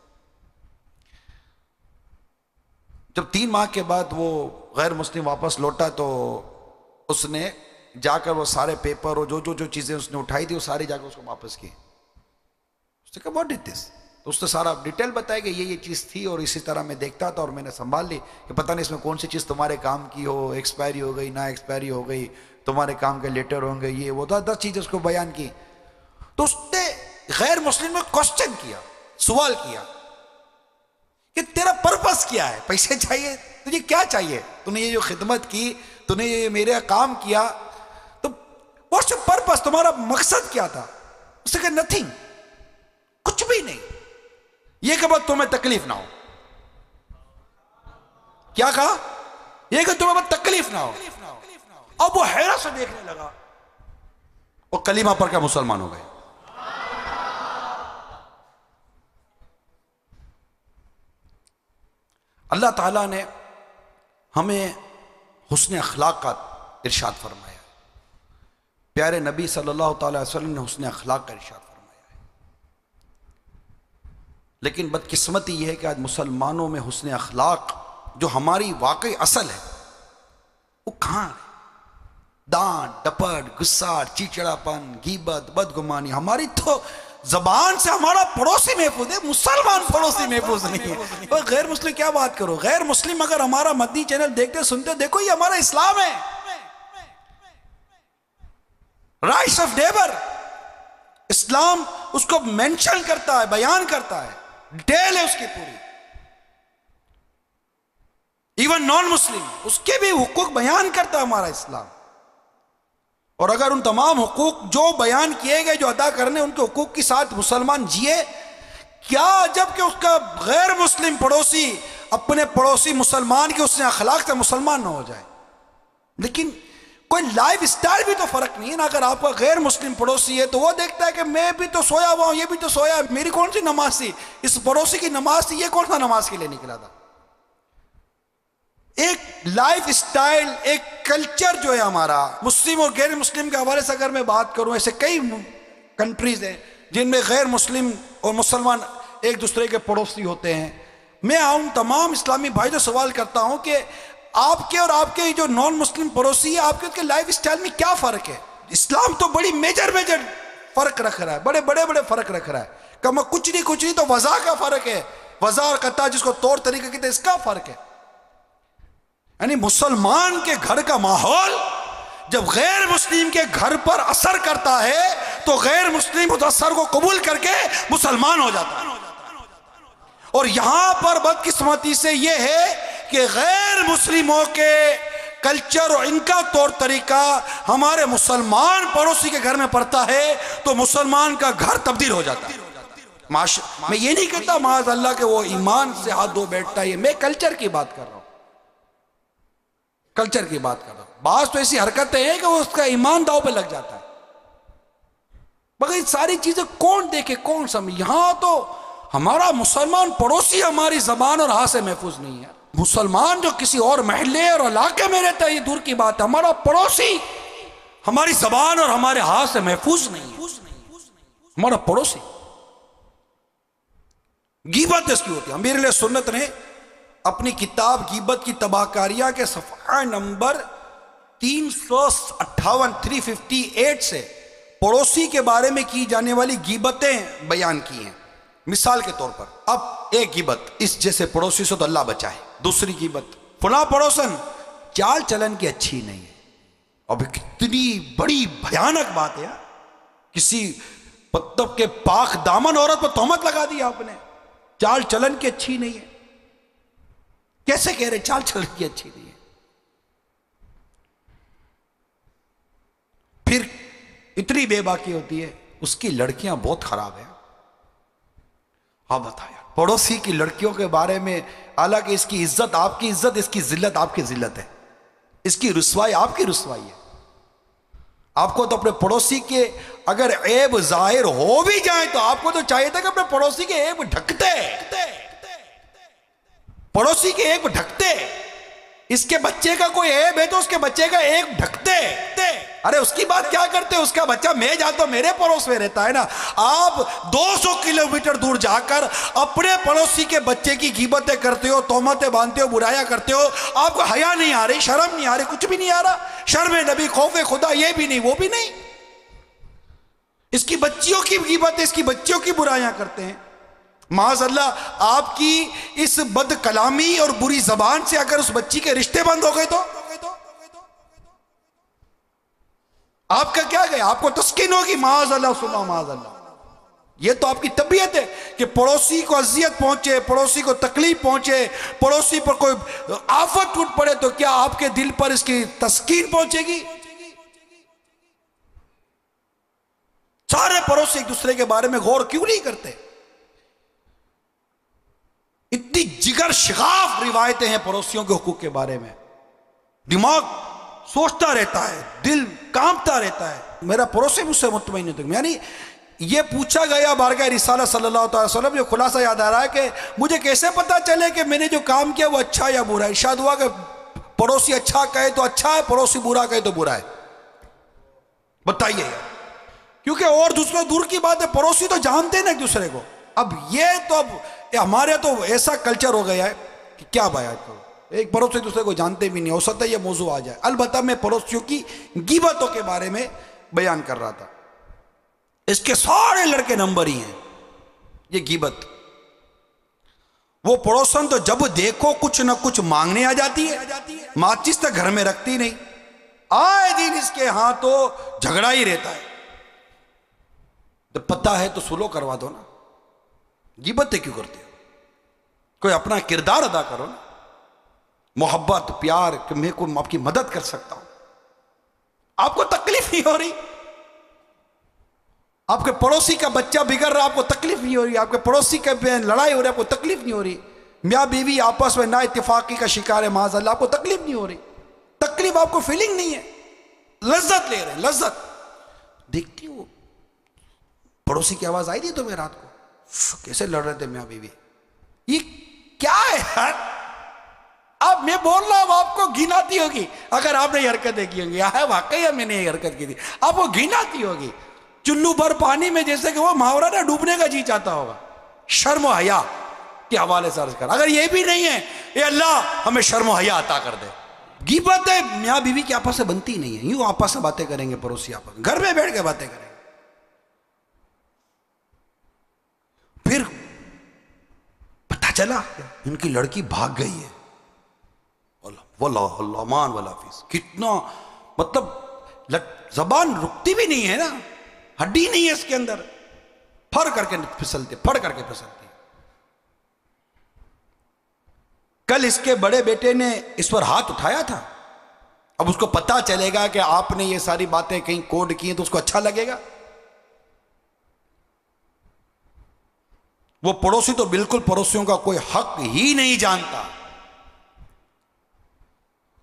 جب 3 ماہ کے بعد وہ غیر مسلم واپس لوٹا تو اس نے جا کر وہ سارے پیپر اور جو چیزیں اس نے اٹھائی تھی وہ ساری جا کر اس کو واپس کی۔ اس نے کہا واٹ از دس؟ تو اس نے سارا ڈیٹیل بتایا کہ یہ چیز تھی اور اسی طرح میں دیکھتا تھا اور میں نے سنبھال لی کہ پتہ نہیں اس میں کون سی چیز تمہارے کام کی ہو، ایکسپائری ہو گئی، نہ ایکسپائری ہو گئی، تمہارے کام کے لیٹر ہوں گے، یہ وہ 10 چیزیں اس کو بیان کی۔ تو اس نے غیر مسلم میں کوسچن کیا، سوال کیا کہ تیرا پرپس کیا ہے؟ پیسے چاہیے؟ تجھے کیا چاہیے؟ تو نے یہ جو خدمت کی، تو نے یہ میرا کام کیا، تو واٹس یور پرپس؟ تمہارا مقصد کیا تھا؟ اس نے کہا نتھنگ، کچھ بھی نہیں، یہ کہ بس تمہیں تکلیف نہ ہو۔ کیا کہا؟ یہ کہ تمہیں بس تکلیف نہ ہو۔ اب وہ حیرت سے دیکھنے لگا، وہ کلمہ پڑھ کر مسلمان ہو گئے۔ اللہ تعالیٰ نے ہمیں حسن اخلاق کا ارشاد فرمایا، پیارے نبی صلی اللہ تعالی وسلم نے حسن اخلاق کا ارشاد فرمایا ہے، لیکن بدقسمتی یہ ہے کہ آج مسلمانوں میں حسن اخلاق جو ہماری واقعی اصل ہے وہ کہاں ہے؟ ڈانٹ ڈپٹ، غصہ، چیچڑاپن، غیبت، بدگمانی۔ ہماری تو زبان سے ہمارا پڑوسی محفوظ ہے، مسلمان پڑوسی محفوظ نہیں ہے۔ اور غیر مسلم کیا بات کرو، غیر مسلم اگر ہمارا مدنی چینل دیکھتے سنتے، دیکھو یہ ہمارا اسلام ہے۔ رائٹس آف نیبر، اسلام اس کو مینشن کرتا ہے، بیان کرتا ہے، ڈیٹیل ہے اس کی پوری۔ ایون نان مسلم اس کے بھی حقوق بیان کرتا ہے ہمارا اسلام۔ اور اگر ان تمام حقوق جو بیان کیے گئے، جو ادا کرنے، ان کے حقوق کے ساتھ مسلمان جیے، کیا جب کہ اس کا غیر مسلم پڑوسی اپنے پڑوسی مسلمان کے اس نے اخلاق سے مسلمان نہ ہو جائے۔ لیکن کوئی لائف اسٹائل بھی تو فرق نہیں ہے نا۔ اگر آپ کا غیر مسلم پڑوسی ہے تو وہ دیکھتا ہے کہ میں بھی تو سویا ہوا ہوں، یہ بھی تو سویا، میری کون سی نماز تھی، اس پڑوسی کی نماز تھی، یہ کون سا نماز کے لیے نکلا تھا۔ ایک لائف اسٹائل، ایک کلچر جو ہے ہمارا مسلم اور غیر مسلم کے حوالے سے اگر میں بات کروں، ایسے کئی کنٹریز ہیں جن میں غیر مسلم اور مسلمان ایک دوسرے کے پڑوسی ہوتے ہیں۔ میں تمام اسلامی بھائی سے سوال کرتا ہوں کہ آپ کے اور آپ کے جو نان مسلم پڑوسی ہے، آپ کے لائف اسٹائل میں کیا فرق ہے؟ اسلام تو بڑی میجر فرق رکھ رہا ہے، بڑے بڑے فرق رکھ رہا ہے کہ میں کچھ نہیں تو وضع کا فرق ہے، وضع اور قطع جس کو طور طریقہ کہتے ہیں، اس کا فرق ہے. یعنی مسلمان کے گھر کا ماحول جب غیر مسلم کے گھر پر اثر کرتا ہے تو غیر مسلم اس اثر کو قبول کر کے مسلمان ہو جاتا ہے. اور یہاں پر بدقسمتی سے یہ ہے کہ غیر مسلموں کے کلچر اور ان کا طور طریقہ ہمارے مسلمان پڑوسی کے گھر میں پڑتا ہے تو مسلمان کا گھر تبدیل ہو جاتا ہے. میں یہ نہیں کہتا معاذ اللہ کہ وہ ایمان سے ہاتھ دھو بیٹھتا ہے، میں کلچر کی بات کر رہا ہوں، کلچر کی بات کر رہا ہوں. بعض تو ایسی حرکتیں ہیں کہ وہ اس کا ایمان داؤ پہ لگ جاتا ہے. مگر یہ ساری چیزیں کون دیکھے کون سمجھے؟ یہاں تو ہمارا مسلمان پڑوسی ہماری زبان اور ہاتھ سے محفوظ نہیں ہے. مسلمان جو کسی اور محلے اور علاقے میں رہتا ہے یہ دور کی بات ہے، ہمارا پڑوسی ہماری زبان اور ہمارے ہاتھ سے محفوظ نہیں ہے. ہمارا پڑوسی غیبت اس کی ہوتی ہے. امیر علیہ سنت نے اپنی کتاب غیبت کی تباہکاریاں کے صفحہ نمبر 358 سے پڑوسی کے بارے میں کی جانے والی غیبتیں بیان کی ہیں. مثال کے طور پر اب ایک غیبت، اس جیسے پڑوسی سے تو اللہ بچائے. دوسری غیبت، فلاں پڑوسن چال چلن کی اچھی نہیں ہے. اب کتنی بڑی بھیانک بات ہے، کسی مطلب کہ پاک دامن عورت پر تہمت لگا دی آپ نے، چال چلن کی اچھی نہیں ہے. کیسے کہہ رہے چال چلن کی اچھی نہیں ہے؟ پھر اتنی بے باکی ہوتی ہے، اس کی لڑکیاں بہت خراب ہیں. آپ بتایا پڑوسی کی لڑکیوں کے بارے میں، حالانکہ اس کی عزت آپ کی عزت، اس کی ذلت آپ کی ذلت ہے، اس کی رسوائی آپ کی رسوائی ہے. آپ کو تو اپنے پڑوسی کے اگر عیب ظاہر ہو بھی جائیں تو آپ کو تو چاہیے تھا کہ اپنے پڑوسی کے عیب ڈھکتے، پڑوسی کے عیب ڈھکتے. اس کے بچے کا کوئی عیب ہے تو اس کے بچے کا عیب ڈھکتے. ارے اس کی بات کیا کرتے، اس کا بچہ میں جاتا ہوں، میرے پڑوس میں رہتا ہے نا. آپ 200 کلومیٹر دور جا کر اپنے پڑوسی کے بچے کی غیبتیں کرتے ہو، تہمتیں باندھتے ہو، برائیاں کرتے ہو. آپ کو حیا نہیں آ رہی، شرم نہیں آ رہی، کچھ بھی نہیں آ رہا. شرم نبی، خوف خدا یہ بھی نہیں، وہ بھی نہیں. اس کی بچیوں کی غیبتیں، اس کی بچیوں کی برائیاں کرتے ہیں. معاذ اللہ آپ کی اس بد کلامی اور بری زبان سے اگر اس بچی کے رشتے بند ہو گئے تو آپ کا کیا گیا؟ آپ کو تسکین ہوگی؟ معاذ اللہ سنا معاذ اللہ. یہ تو آپ کی طبیعت ہے کہ پڑوسی کو اذیت پہنچے، پڑوسی کو تکلیف پہنچے، پڑوسی پر کوئی آفت ٹوٹ پڑے تو کیا آپ کے دل پر اس کی تسکین پہنچے گی؟ سارے پڑوسی ایک دوسرے کے بارے میں غور کیوں نہیں کرتے؟ اتنی جگر شغاف روایتیں ہیں پڑوسیوں کے حقوق کے بارے میں. دماغ سوچتا رہتا ہے، دل کانپتا رہتا ہے، میرا پڑوسی مجھ سے مطمئن نہیں. یعنی یہ پوچھا گیا بارگاہ رسالہ صلی اللہ علیہ وسلم، جو خلاصہ یاد آ رہا ہے کہ مجھے کیسے پتا چلے کہ میں نے جو کام کیا وہ اچھا یا برا ہے؟ ارشاد ہوا کہ پڑوسی اچھا کہے تو اچھا ہے، پڑوسی برا کہے تو برا ہے. بتائیے، کیونکہ اور دوسرے دور کی بات ہے، پڑوسی تو جانتے ہیں نا ایک دوسرے کو. اب یہ تو اب ہمارے تو ایسا کلچر ہو گیا ہے کہ کیا بیان کرو، ایک پڑوسی دوسرے کو جانتے بھی نہیں. ہو سکتا ہے یہ موضوع آ جائے. البتہ میں پڑوسیوں کی غیبتوں کے بارے میں بیان کر رہا تھا. اس کے سارے لڑکے نمبر ہی ہیں یہ غیبت. وہ پڑوسن تو جب دیکھو کچھ نہ کچھ مانگنے آ جاتی ہے، ماچس تک گھر میں رکھتی نہیں، آئے دن اس کے ہاں تو جھگڑا ہی رہتا ہے. جب پتہ ہے تو سلو کروا دو نا، غیبتیں کیوں کرتے ہو؟ کوئی اپنا کردار ادا کرو نا، محبت پیار کہ میں کوئی آپ کی مدد کر سکتا ہوں. آپ کو تکلیف نہیں ہو رہی، آپ کے پڑوسی کا بچہ بگڑ رہا، آپ کو تکلیف نہیں ہو رہی، آپ کے پڑوسی کا لڑائی ہو رہی، آپ کو تکلیف نہیں ہو رہی، میاں بیوی آپس میں نا اتفاقی کا شکار ہے معاذ اللہ، آپ کو تکلیف نہیں ہو رہی. تکلیف آپ کو فیلنگ نہیں ہے، لذت لے رہے ہیں، لذت. دیکھتی ہو پڑوسی کی آواز آئی تھی تمہیں رات کو، کیسے لڑ رہے تھے میاں بیوی، یہ کیا ہے یار؟ اب میں بول رہا ہوں آپ کو گھن آتی ہوگی اگر آپ نے یہ حرکتیں کی ہوں گی. واقعی میں نے یہ حرکت کی تھی، آپ کو گھن آتی ہوگی. چلو بھر پانی میں جیسے کہ وہ محاورہ نہ ڈوبنے کا جی چاہتا ہوگا. شرم و حیا کے حوالے سے عرض کر، اگر یہ بھی نہیں ہے اے اللہ ہمیں شرم و حیا عطا کر دے. غیبتیں میاں بیوی کی آپس سے بنتی نہیں ہے، یوں آپس سے باتیں کریں گے، پڑوسی آپس گھر میں بیٹھ کے باتیں کریں گے. پھر پتہ چلا ان کی لڑکی بھاگ گئی ہے. واللہ امان والحافظ. کتنا مطلب زبان رکتی بھی نہیں ہے نا, ہڈی نہیں ہے اس کے اندر, پھڑ کر کے پھسلتے, پھڑ کر کے پھسلتے. کل اس کے بڑے بیٹے نے اس پر ہاتھ اٹھایا تھا, اب اس کو پتا چلے گا کہ آپ نے یہ ساری باتیں کہیں کوڈ کی ہیں تو اس کو اچھا لگے گا. وہ پڑوسی تو بالکل پڑوسیوں کا کوئی حق ہی نہیں جانتا.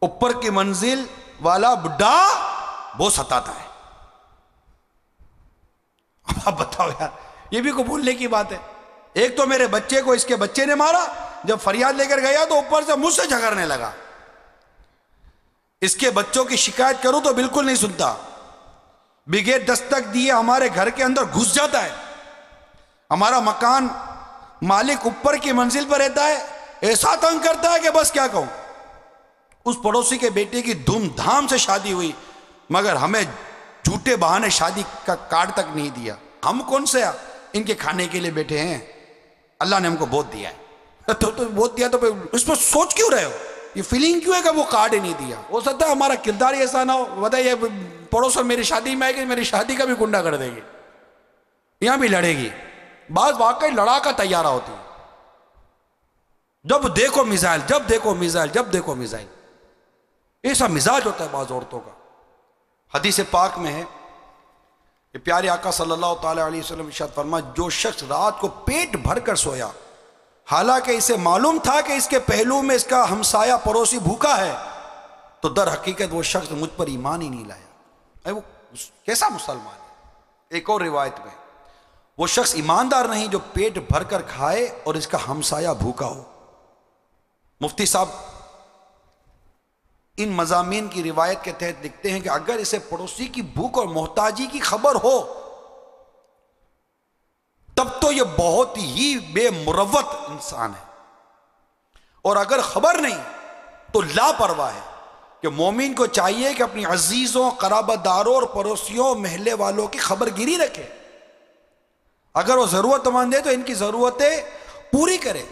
اوپر کی منزل والا بڈھا وہ ستاتا ہے. اب بتاؤ یار, یہ بھی قبول بھولنے کی بات ہے. ایک تو میرے بچے کو اس کے بچے نے مارا, جب فریاد لے کر گیا تو اوپر سے مجھ سے جھگڑنے لگا. اس کے بچوں کی شکایت کروں تو بالکل نہیں سنتا, بغیر دستک دیے ہمارے گھر کے اندر گھس جاتا ہے. ہمارا مکان مالک اوپر کی منزل پر رہتا ہے, ایسا تنگ کرتا ہے کہ بس کیا کہوں. اس پڑوسی کے بیٹے کی دھوم دھام سے شادی ہوئی, مگر ہمیں جھوٹے بہانے شادی کا کارڈ تک نہیں دیا. ہم کون سے ان کے کھانے کے لیے بیٹھے ہیں, اللہ نے ہم کو بہت دیا ہے. تو بہت دیا تو اس پر سوچ کیوں رہے ہو, یہ فیلنگ کیوں ہے کہ وہ کارڈ ہی نہیں دیا. ہو سکتا ہے ہمارا کردار ایسا نہ ہو, بتائیے پڑوسوں میری شادی میں آئے گی, میری شادی کا بھی گنڈا کر دے گی, یہاں بھی لڑے گی. بعض واقعی لڑا کا تیارہ ہوتی ہے, جب دیکھو میزائل, جب دیکھو میزائل, جب دیکھو میزائل. ایسا مزاج ہوتا ہے بعض عورتوں کا. حدیث پاک میں ہے کہ پیارے آقا صلی اللہ تعالی علیہ وسلم ارشاد فرمایا, جو شخص رات کو پیٹ بھر کر سویا حالانکہ اسے معلوم تھا کہ اس کے پہلو میں اس کا ہمسایہ پڑوسی بھوکا ہے, تو در حقیقت وہ شخص مجھ پر ایمان ہی نہیں لایا. وہ کیسا مسلمان ہے. ایک اور روایت میں, وہ شخص ایماندار نہیں جو پیٹ بھر کر کھائے اور اس کا ہمسایہ بھوکا ہو. مفتی صاحب ان مضامین کی روایت کے تحت لکھتے ہیں کہ اگر اسے پڑوسی کی بھوک اور محتاجی کی خبر ہو تب تو یہ بہت ہی بے مروت انسان ہے, اور اگر خبر نہیں تو لاپرواہ ہے. کہ مومن کو چاہیے کہ اپنی عزیزوں, قرابت داروں اور پڑوسیوں, محلے والوں کی خبر گیری رکھے. اگر وہ ضرورت مند ہے تو ان کی ضرورتیں پوری کرے.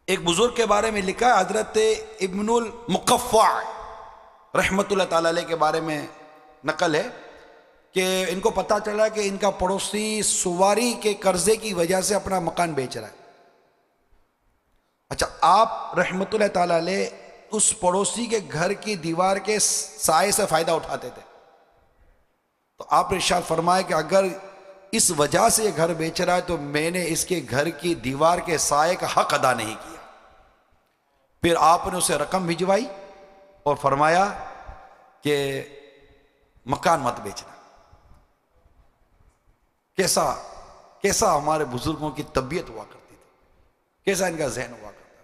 ایک بزرگ کے بارے میں لکھا ہے, حضرت ابن المقفع رحمت اللہ تعالی علیہ کے بارے میں نقل ہے کہ ان کو پتا چلا کہ ان کا پڑوسی سواری کے قرضے کی وجہ سے اپنا مکان بیچ رہا ہے. اچھا, آپ رحمت اللہ تعالی علیہ اس پڑوسی کے گھر کی دیوار کے سائے سے فائدہ اٹھاتے تھے, تو آپ نے ارشاد فرمایا کہ اگر اس وجہ سے یہ گھر بیچ رہا ہے تو میں نے اس کے گھر کی دیوار کے سائے کا حق ادا نہیں کیا. پھر آپ نے اسے رقم بھجوائی اور فرمایا کہ مکان مت بیچنا. کیسا ہمارے بزرگوں کی طبیعت ہوا کرتی تھی, کیسا ان کا ذہن ہوا کرتا تھا,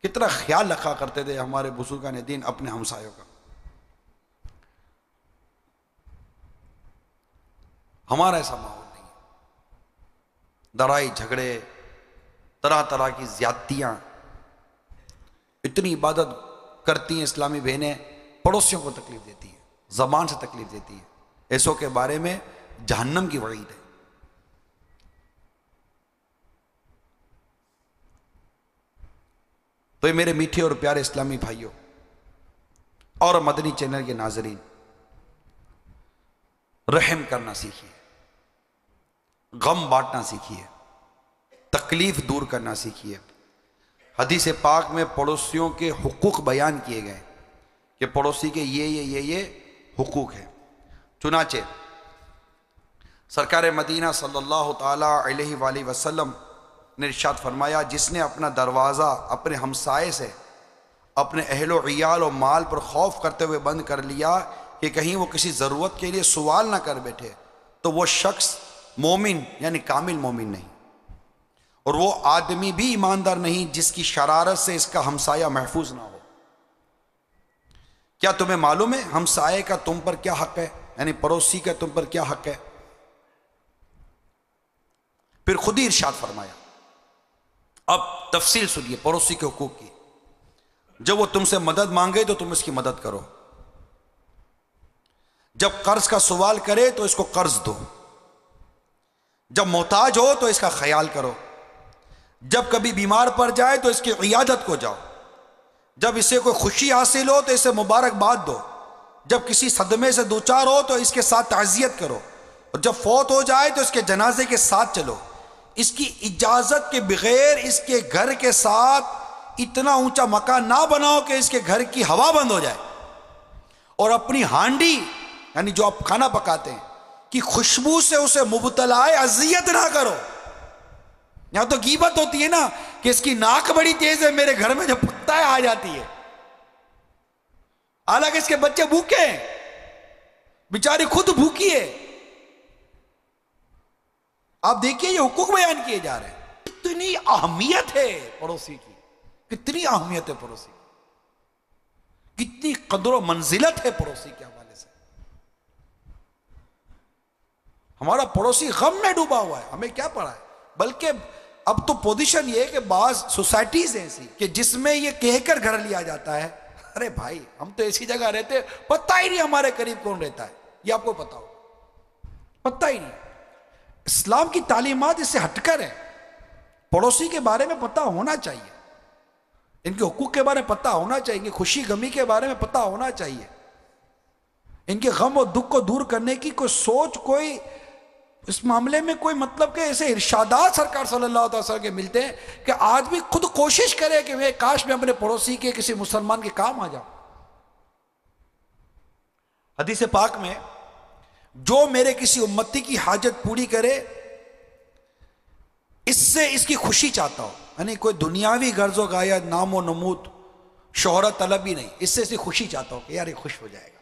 کتنا خیال رکھا کرتے تھے ہمارے بزرگان دین اپنے ہمسایوں کا. ہمارا ایسا ماحول نہیں ہے. لڑائی جھگڑے, طرح طرح کی زیادتیاں, اتنی عبادت کرتی ہیں اسلامی بہنیں, پڑوسیوں کو تکلیف دیتی ہیں, زبان سے تکلیف دیتی ہیں. ایسوں کے بارے میں جہنم کی وعید ہے. تو یہ میرے میٹھے اور پیارے اسلامی بھائیوں اور مدنی چینل کے ناظرین, رحم کرنا سیکھیے, غم بانٹنا سیکھیے, تکلیف دور کرنا سیکھیے. حدیث پاک میں پڑوسیوں کے حقوق بیان کیے گئے کہ پڑوسی کے یہ حقوق ہیں. چنانچہ سرکار مدینہ صلی اللہ تعالی علیہ وآلہ وسلم نے ارشاد فرمایا, جس نے اپنا دروازہ اپنے ہمسائے سے اپنے اہل و عیال و مال پر خوف کرتے ہوئے بند کر لیا کہ کہیں وہ کسی ضرورت کے لیے سوال نہ کر بیٹھے, تو وہ شخص مومن یعنی کامل مومن نہیں, اور وہ آدمی بھی ایماندار نہیں جس کی شرارت سے اس کا ہمسایہ محفوظ نہ ہو. کیا تمہیں معلوم ہے ہمسائے کا تم پر کیا حق ہے, یعنی پڑوسی کا تم پر کیا حق ہے؟ پھر خود ہی ارشاد فرمایا, اب تفصیل سنیے پڑوسی کے حقوق کی. جب وہ تم سے مدد مانگے تو تم اس کی مدد کرو, جب قرض کا سوال کرے تو اس کو قرض دو, جب محتاج ہو تو اس کا خیال کرو، جب کبھی بیمار پڑ جائے تو اس کی عیادت کو جاؤ، جب اسے کوئی خوشی حاصل ہو تو اسے مبارکباد دو، جب کسی صدمے سے دوچار ہو تو اس کے ساتھ تعزیت کرو، اور جب فوت ہو جائے تو اس کے جنازے کے ساتھ چلو۔ اس کی اجازت کے بغیر اس کے گھر کے ساتھ اتنا اونچا مکان نہ بناؤ کہ اس کے گھر کی ہوا بند ہو جائے، اور اپنی ہانڈی یعنی جو آپ کھانا پکاتے ہیں کی خوشبو سے اسے مبتلا اذیت نہ کرو۔ یہاں تو غیبت ہوتی ہے نا کہ اس کی ناک بڑی تیز ہے، میرے گھر میں جو پتا آ جاتی ہے، حالانکہ اس کے بچے بھوکے ہیں، بیچاری خود بھوکی ہے۔ آپ دیکھیے یہ حقوق بیان کیے جا رہے ہیں، کتنی اہمیت ہے پڑوسی کی، کتنی اہمیت ہے پڑوسی کی، کتنی قدر و منزلت ہے پڑوسی کے حوالے سے۔ ہمارا پڑوسی غم میں ڈوبا ہوا ہے، ہمیں کیا پڑا ہے؟ بلکہ اب تو پوزیشن یہ ہے کہ بعض سوسائٹیز ہیں ایسی کہ جس میں یہ کہہ کر گھر لیا جاتا ہے، ارے بھائی ہم تو ایسی جگہ رہتے پتہ ہی نہیں ہمارے قریب کون رہتا ہے، یہ آپ کو پتا ہو، پتہ ہی نہیں۔ اسلام کی تعلیمات اس سے ہٹ کر ہے، پڑوسی کے بارے میں پتہ ہونا چاہیے، ان کے حقوق کے بارے میں پتہ ہونا چاہیے، ان کی خوشی غمی کے بارے میں پتہ ہونا چاہیے، ان کے غم و دکھ کو دور کرنے کی کوئی سوچ، کوئی اس معاملے میں کوئی مطلب کہ ایسے ارشادات سرکار صلی اللہ علیہ وسلم کے ملتے ہیں کہ آدمی خود کوشش کرے کہ کاش میں اپنے پڑوسی کے کسی مسلمان کے کام آ جاؤں۔ حدیث پاک میں جو میرے کسی امتی کی حاجت پوری کرے اس سے اس کی خوشی چاہتا ہو، یعنی کوئی دنیاوی غرض و غایت، نام و نمود، شہرت طلب ہی نہیں، اس سے اس کی خوشی چاہتا ہو کہ یار یہ خوش ہو جائے گا۔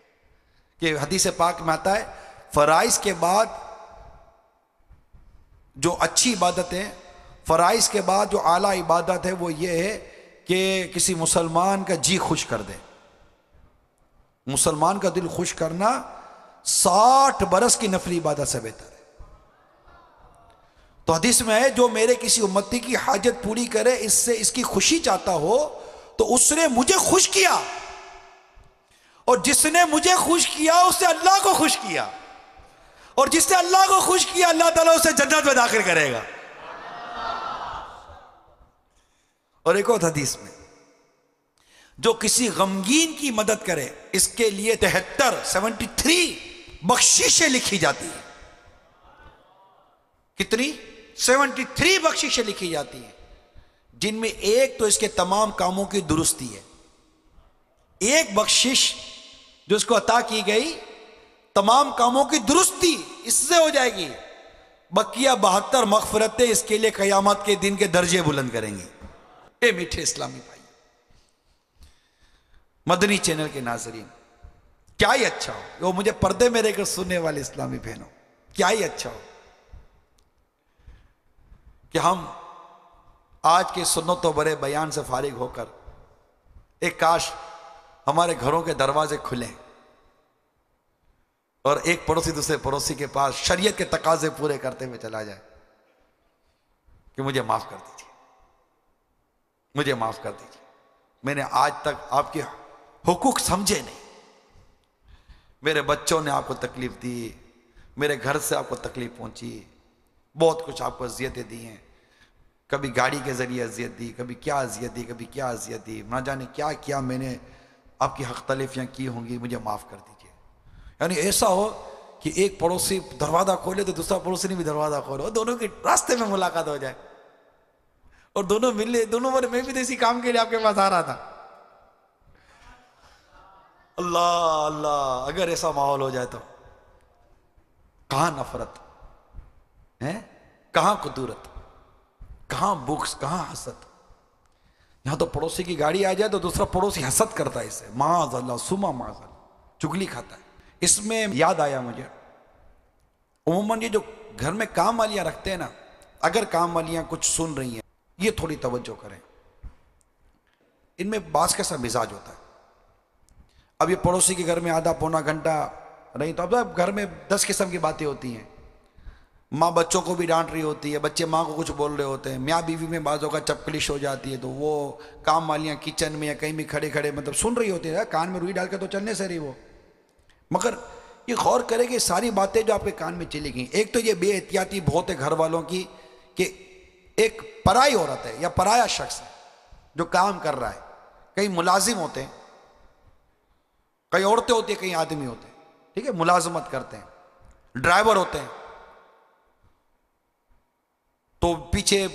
کہ حدیث پاک میں آتا ہے فرائض کے بعد جو اچھی عبادت ہے، فرائض کے بعد جو اعلیٰ عبادت ہے وہ یہ ہے کہ کسی مسلمان کا جی خوش کر دے۔ مسلمان کا دل خوش کرنا 60 برس کی نفلی عبادت سے بہتر ہے۔ تو حدیث میں ہے جو میرے کسی امتی کی حاجت پوری کرے اس سے اس کی خوشی چاہتا ہو تو اس نے مجھے خوش کیا، اور جس نے مجھے خوش کیا اس سے اللہ کو خوش کیا، اور جس نے اللہ کو خوش کیا اللہ تعالیٰ اسے جنت میں داخل کرے گا۔ اور ایک اور حدیث میں جو کسی غمگین کی مدد کرے اس کے لیے 73 بخششیں لکھی جاتی ہیں۔ کتنی؟ 73 بخششیں لکھی جاتی ہیں، جن میں ایک تو اس کے تمام کاموں کی درستی ہے۔ ایک بخشش جو اس کو عطا کی گئی تمام کاموں کی درستی اس سے ہو جائے گی، بقیہ 72 مغفرتیں اس کے لیے قیامت کے دن کے درجے بلند کریں گی۔ اے میٹھے اسلامی بھائی، مدنی چینل کے ناظرین، کیا ہی اچھا ہو، وہ مجھے پردے میں رہ کر سننے والے اسلامی بہنوں، کیا ہی اچھا ہو کہ ہم آج کے سنت و برے بیان سے فارغ ہو کر ایک کاش ہمارے گھروں کے دروازے کھلیں اور ایک پڑوسی دوسرے پڑوسی کے پاس شریعت کے تقاضے پورے کرتے ہوئے چلا جائے کہ مجھے معاف کر دیجیے، مجھے معاف کر دیجیے، میں نے آج تک آپ کے حقوق سمجھے نہیں، میرے بچوں نے آپ کو تکلیف دی، میرے گھر سے آپ کو تکلیف پہنچی، بہت کچھ آپ کو اذیتیں دی ہیں، کبھی گاڑی کے ذریعے اذیت دی، کبھی کیا اذیت دی، کبھی کیا اذیت دی، نہ جانے کیا کیا میں نے آپ کی حق تلفیاں کی ہوں گی، مجھے معاف کر دیجیے۔ یعنی ایسا ہو کہ ایک پڑوسی دروازہ کھولے تو دوسرا پڑوسی نے بھی دروازہ کھولے، اور دونوں کے راستے میں ملاقات ہو جائے اور دونوں ملے، دونوں بولے میں بھی تو اسی کام کے لیے آپ کے پاس آ رہا تھا۔ اللہ اللہ، اگر ایسا ماحول ہو جائے تو کہاں نفرت ہے، کہاں قدورت، کہاں بغض، کہاں حسد۔ یہاں تو پڑوسی کی گاڑی آ جائے تو دوسرا پڑوسی حسد کرتا ہے اسے، معاذ اللہ سما معاذ اللہ، چگلی کھاتا ہے۔ اس میں یاد آیا مجھے، عموماً یہ جو گھر میں کام والیاں رکھتے ہیں نا، اگر کام والیاں کچھ سن رہی ہیں یہ تھوڑی توجہ کریں، ان میں بعض کیسا مزاج ہوتا ہے۔ اب یہ پڑوسی کے گھر میں آدھا پونا گھنٹہ رہی تو اب گھر میں 10 قسم کی باتیں ہوتی ہیں، ماں بچوں کو بھی ڈانٹ رہی ہوتی ہے، بچے ماں کو کچھ بول رہے ہوتے ہیں، میاں بیوی میں بعضوں کا چپکلش ہو جاتی ہے، تو وہ کام والیاں کچن میں یا کہیں بھی کھڑے کھڑے مطلب سن رہی ہوتی ہے، کان میں روئی ڈال کے تو چلنے سے رہی وہ، مگر کہ غور کرے کہ ساری باتیں جو آپ کے کان میں چلی گئیں، ایک تو یہ بے احتیاطی بہت ہے گھر والوں کی کہ ایک پرائی عورت ہے یا پرایا شخص ہے جو کام کر رہا ہے، کئی ملازم ہوتے ہیں، کئی عورتیں ہوتی ہیں، کئی آدمی ہوتے ہیں، ٹھیک ہے، ملازمت کرتے ہیں، ڈرائیور ہوتے ہیں، تو پیچھے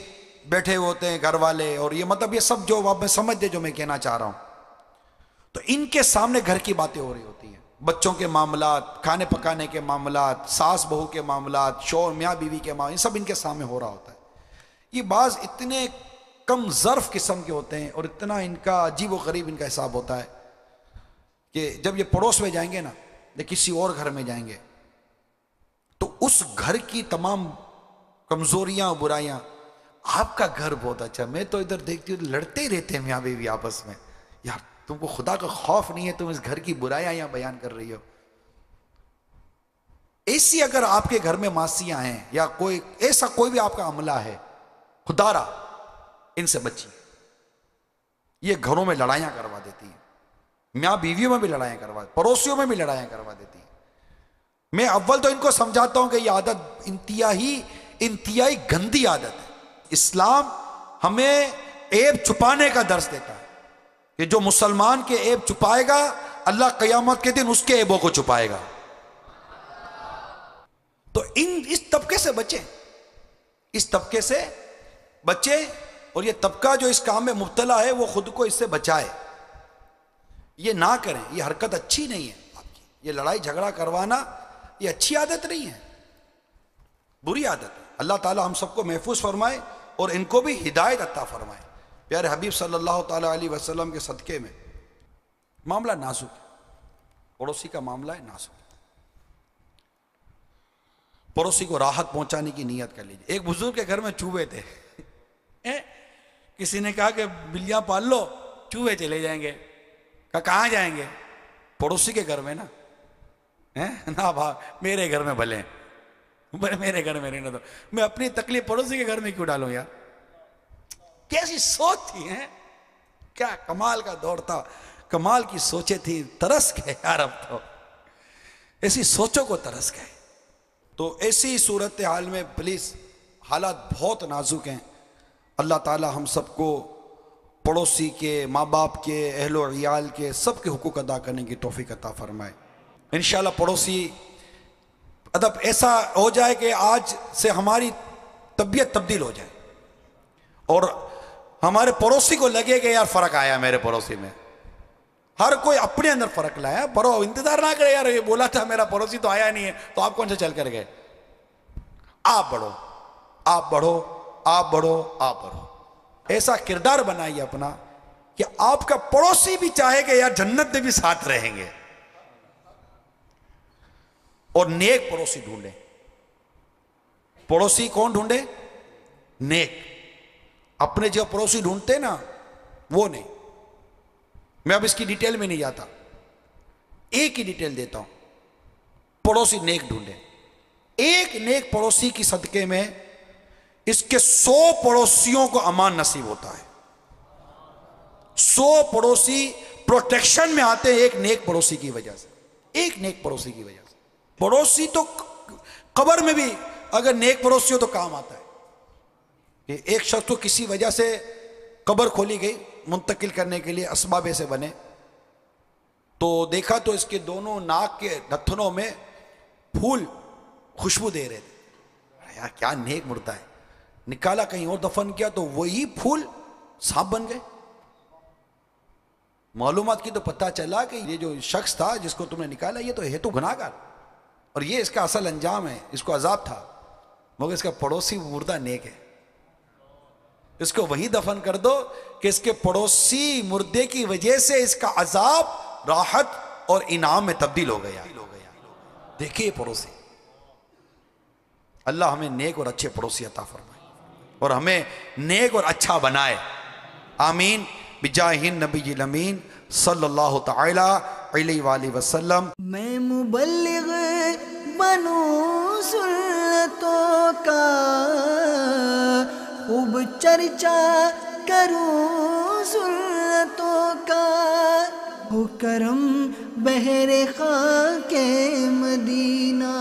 بیٹھے ہوتے ہیں گھر والے، اور یہ مطلب یہ سب جو آپ میں سمجھ دے جو میں کہنا چاہ رہا ہوں، تو ان کے سامنے گھر کی باتیں ہو رہی ہوتی ہیں، بچوں کے معاملات، کھانے پکانے کے معاملات، ساس بہو کے معاملات، شوہر میاں بیوی کے معاملات، سب ان کے سامنے ہو رہا ہوتا ہے۔ یہ بعض اتنے کم ظرف قسم کے ہوتے ہیں اور اتنا ان کا عجیب و غریب ان کا حساب ہوتا ہے کہ جب یہ پڑوس میں جائیں گے نا یا کسی اور گھر میں جائیں گے تو اس گھر کی تمام کمزوریاں برائیاں، آپ کا گھر بہت اچھا، میں تو ادھر دیکھتی ہوں لڑتے ہی رہتے ہیں میاں بیوی آپس میں، یار تم کو خدا کا خوف نہیں ہے، تم اس گھر کی برائیاں یہاں بیان کر رہی ہو۔ ایسی اگر آپ کے گھر میں معصیاں ہیں یا کوئی ایسا کوئی بھی آپ کا عملہ ہے، خدا را ان سے بچیے، یہ گھروں میں لڑائیاں کروا دیتی ہیں، میاں بیویوں میں بھی لڑائیاں کروا دیتی ہیں، پڑوسیوں میں بھی لڑائیاں کروا دیتی ہیں۔ میں اول تو ان کو سمجھاتا ہوں کہ یہ عادت انتہائی گندی عادت ہے۔ اسلام ہمیں عیب چھپانے کا درس دیتا ہے کہ جو مسلمان کے عیب چھپائے گا اللہ قیامت کے دن اس کے عیبوں کو چھپائے گا۔ تو اس طبقے سے بچیں، اس طبقے سے بچیں، اور یہ طبقہ جو اس کام میں مبتلا ہے وہ خود کو اس سے بچائے، یہ نہ کریں، یہ حرکت اچھی نہیں ہے آپ کی، یہ لڑائی جھگڑا کروانا یہ اچھی عادت نہیں ہے، بری عادت ہے۔ اللہ تعالی ہم سب کو محفوظ فرمائے اور ان کو بھی ہدایت عطا فرمائے۔ پیارے حبیب صلی اللہ تعالی علیہ وسلم کے صدقے میں معاملہ نازک ہے، پڑوسی کا معاملہ ہے نازک، پڑوسی کو راحت پہنچانے کی نیت کر لیجیے۔ ایک بزرگ کے گھر میں چوہے تھے، کسی نے کہا کہ بلیاں پال لو، چوہے چلے جائیں گے، کہا کہاں جائیں گے؟ پڑوسی کے گھر میں نا، نا میرے گھر میں بھلے، میرے گھر میں رہنے دو، میں اپنی تکلیف پڑوسی کے گھر میں کیوں ڈالوں یار؟ کیسی سوچ تھی، کیا کمال کا دور تھا، کمال کی سوچیں تھی، ترس گئے یار، اب تو ایسی سوچوں کو ترس گئے۔ تو ایسی صورتحال میں پلیز، حالات بہت نازک ہیں، اللہ تعالی ہم سب کو پڑوسی کے، ماں باپ کے، اہل و عیال کے، سب کے حقوق ادا کرنے کی توفیق عطا فرمائے۔ انشاءاللہ پڑوسی ادب ایسا ہو جائے کہ آج سے ہماری طبیعت تبدیل ہو جائے اور ہمارے پڑوسی کو لگے کہ یار فرق آیا میرے پڑوسی میں، ہر کوئی اپنے اندر فرق لایا، پرو انتظار نہ کرے یار یہ بولا تھا میرا پڑوسی تو آیا نہیں ہے تو آپ کون سے چل کر گئے۔ آپ بڑھو، آپ بڑھو، آپ بڑھو، آپ بڑھو، ایسا کردار بنائیے اپنا کہ آپ کا پڑوسی بھی چاہے کہ یار جنت میں بھی ساتھ رہیں گے، اور نیک پڑوسی ڈھونڈیں۔ پڑوسی کون ڈھونڈے؟ نیک، اپنے جو پڑوسی ڈھونڈتے نا وہ نہیں۔ میں اب اس کی ڈیٹیل میں نہیں جاتا، ایک ہی ڈیٹیل دیتا ہوں، پڑوسی نیک ڈھونڈے۔ ایک نیک پڑوسی کی صدقے میں اس کے 100 پڑوسیوں کو امان نصیب ہوتا ہے۔ 100 پڑوسی پروٹیکشن میں آتے ہیں ایک نیک پڑوسی کی وجہ سے، ایک نیک پڑوسی کی وجہ سے۔ پڑوسی تو قبر میں بھی اگر نیک پڑوسی ہو تو کام آتا ہے۔ کہ ایک شخص تو کسی وجہ سے قبر کھولی گئی منتقل کرنے کے لیے، اسباب ایسے بنے، تو دیکھا تو اس کے دونوں ناک کے ڈھتنوں میں پھول خوشبو دے رہے تھے، یار کیا نیک مردہ ہے۔ نکالا کہیں اور دفن کیا تو وہی پھول سانپ بن گئے۔ معلومات کی تو پتہ چلا کہ یہ جو شخص تھا جس کو تم نے نکالا یہ تو ہے تو گناہ گار، اور یہ اس کا اصل انجام ہے، اس کو عذاب تھا، مگر اس کا پڑوسی مردہ نیک ہے، اس کو وہی دفن کر دو کہ اس کے پڑوسی مردے کی وجہ سے اس کا عذاب راحت اور انعام میں تبدیل ہو گیا۔ دیکھیے پڑوسی، اللہ ہمیں نیک اور اچھے پڑوسی عطا فرمائے اور ہمیں نیک اور اچھا بنائے، آمین بجاہ النبی الامین صلی اللہ تعالی علیہ وآلہ وسلم۔ میں مبلغ بنوں سنتوں کا، خوب چرچا کروں سنتوں کا، ہو کرم بہر خاک مدینہ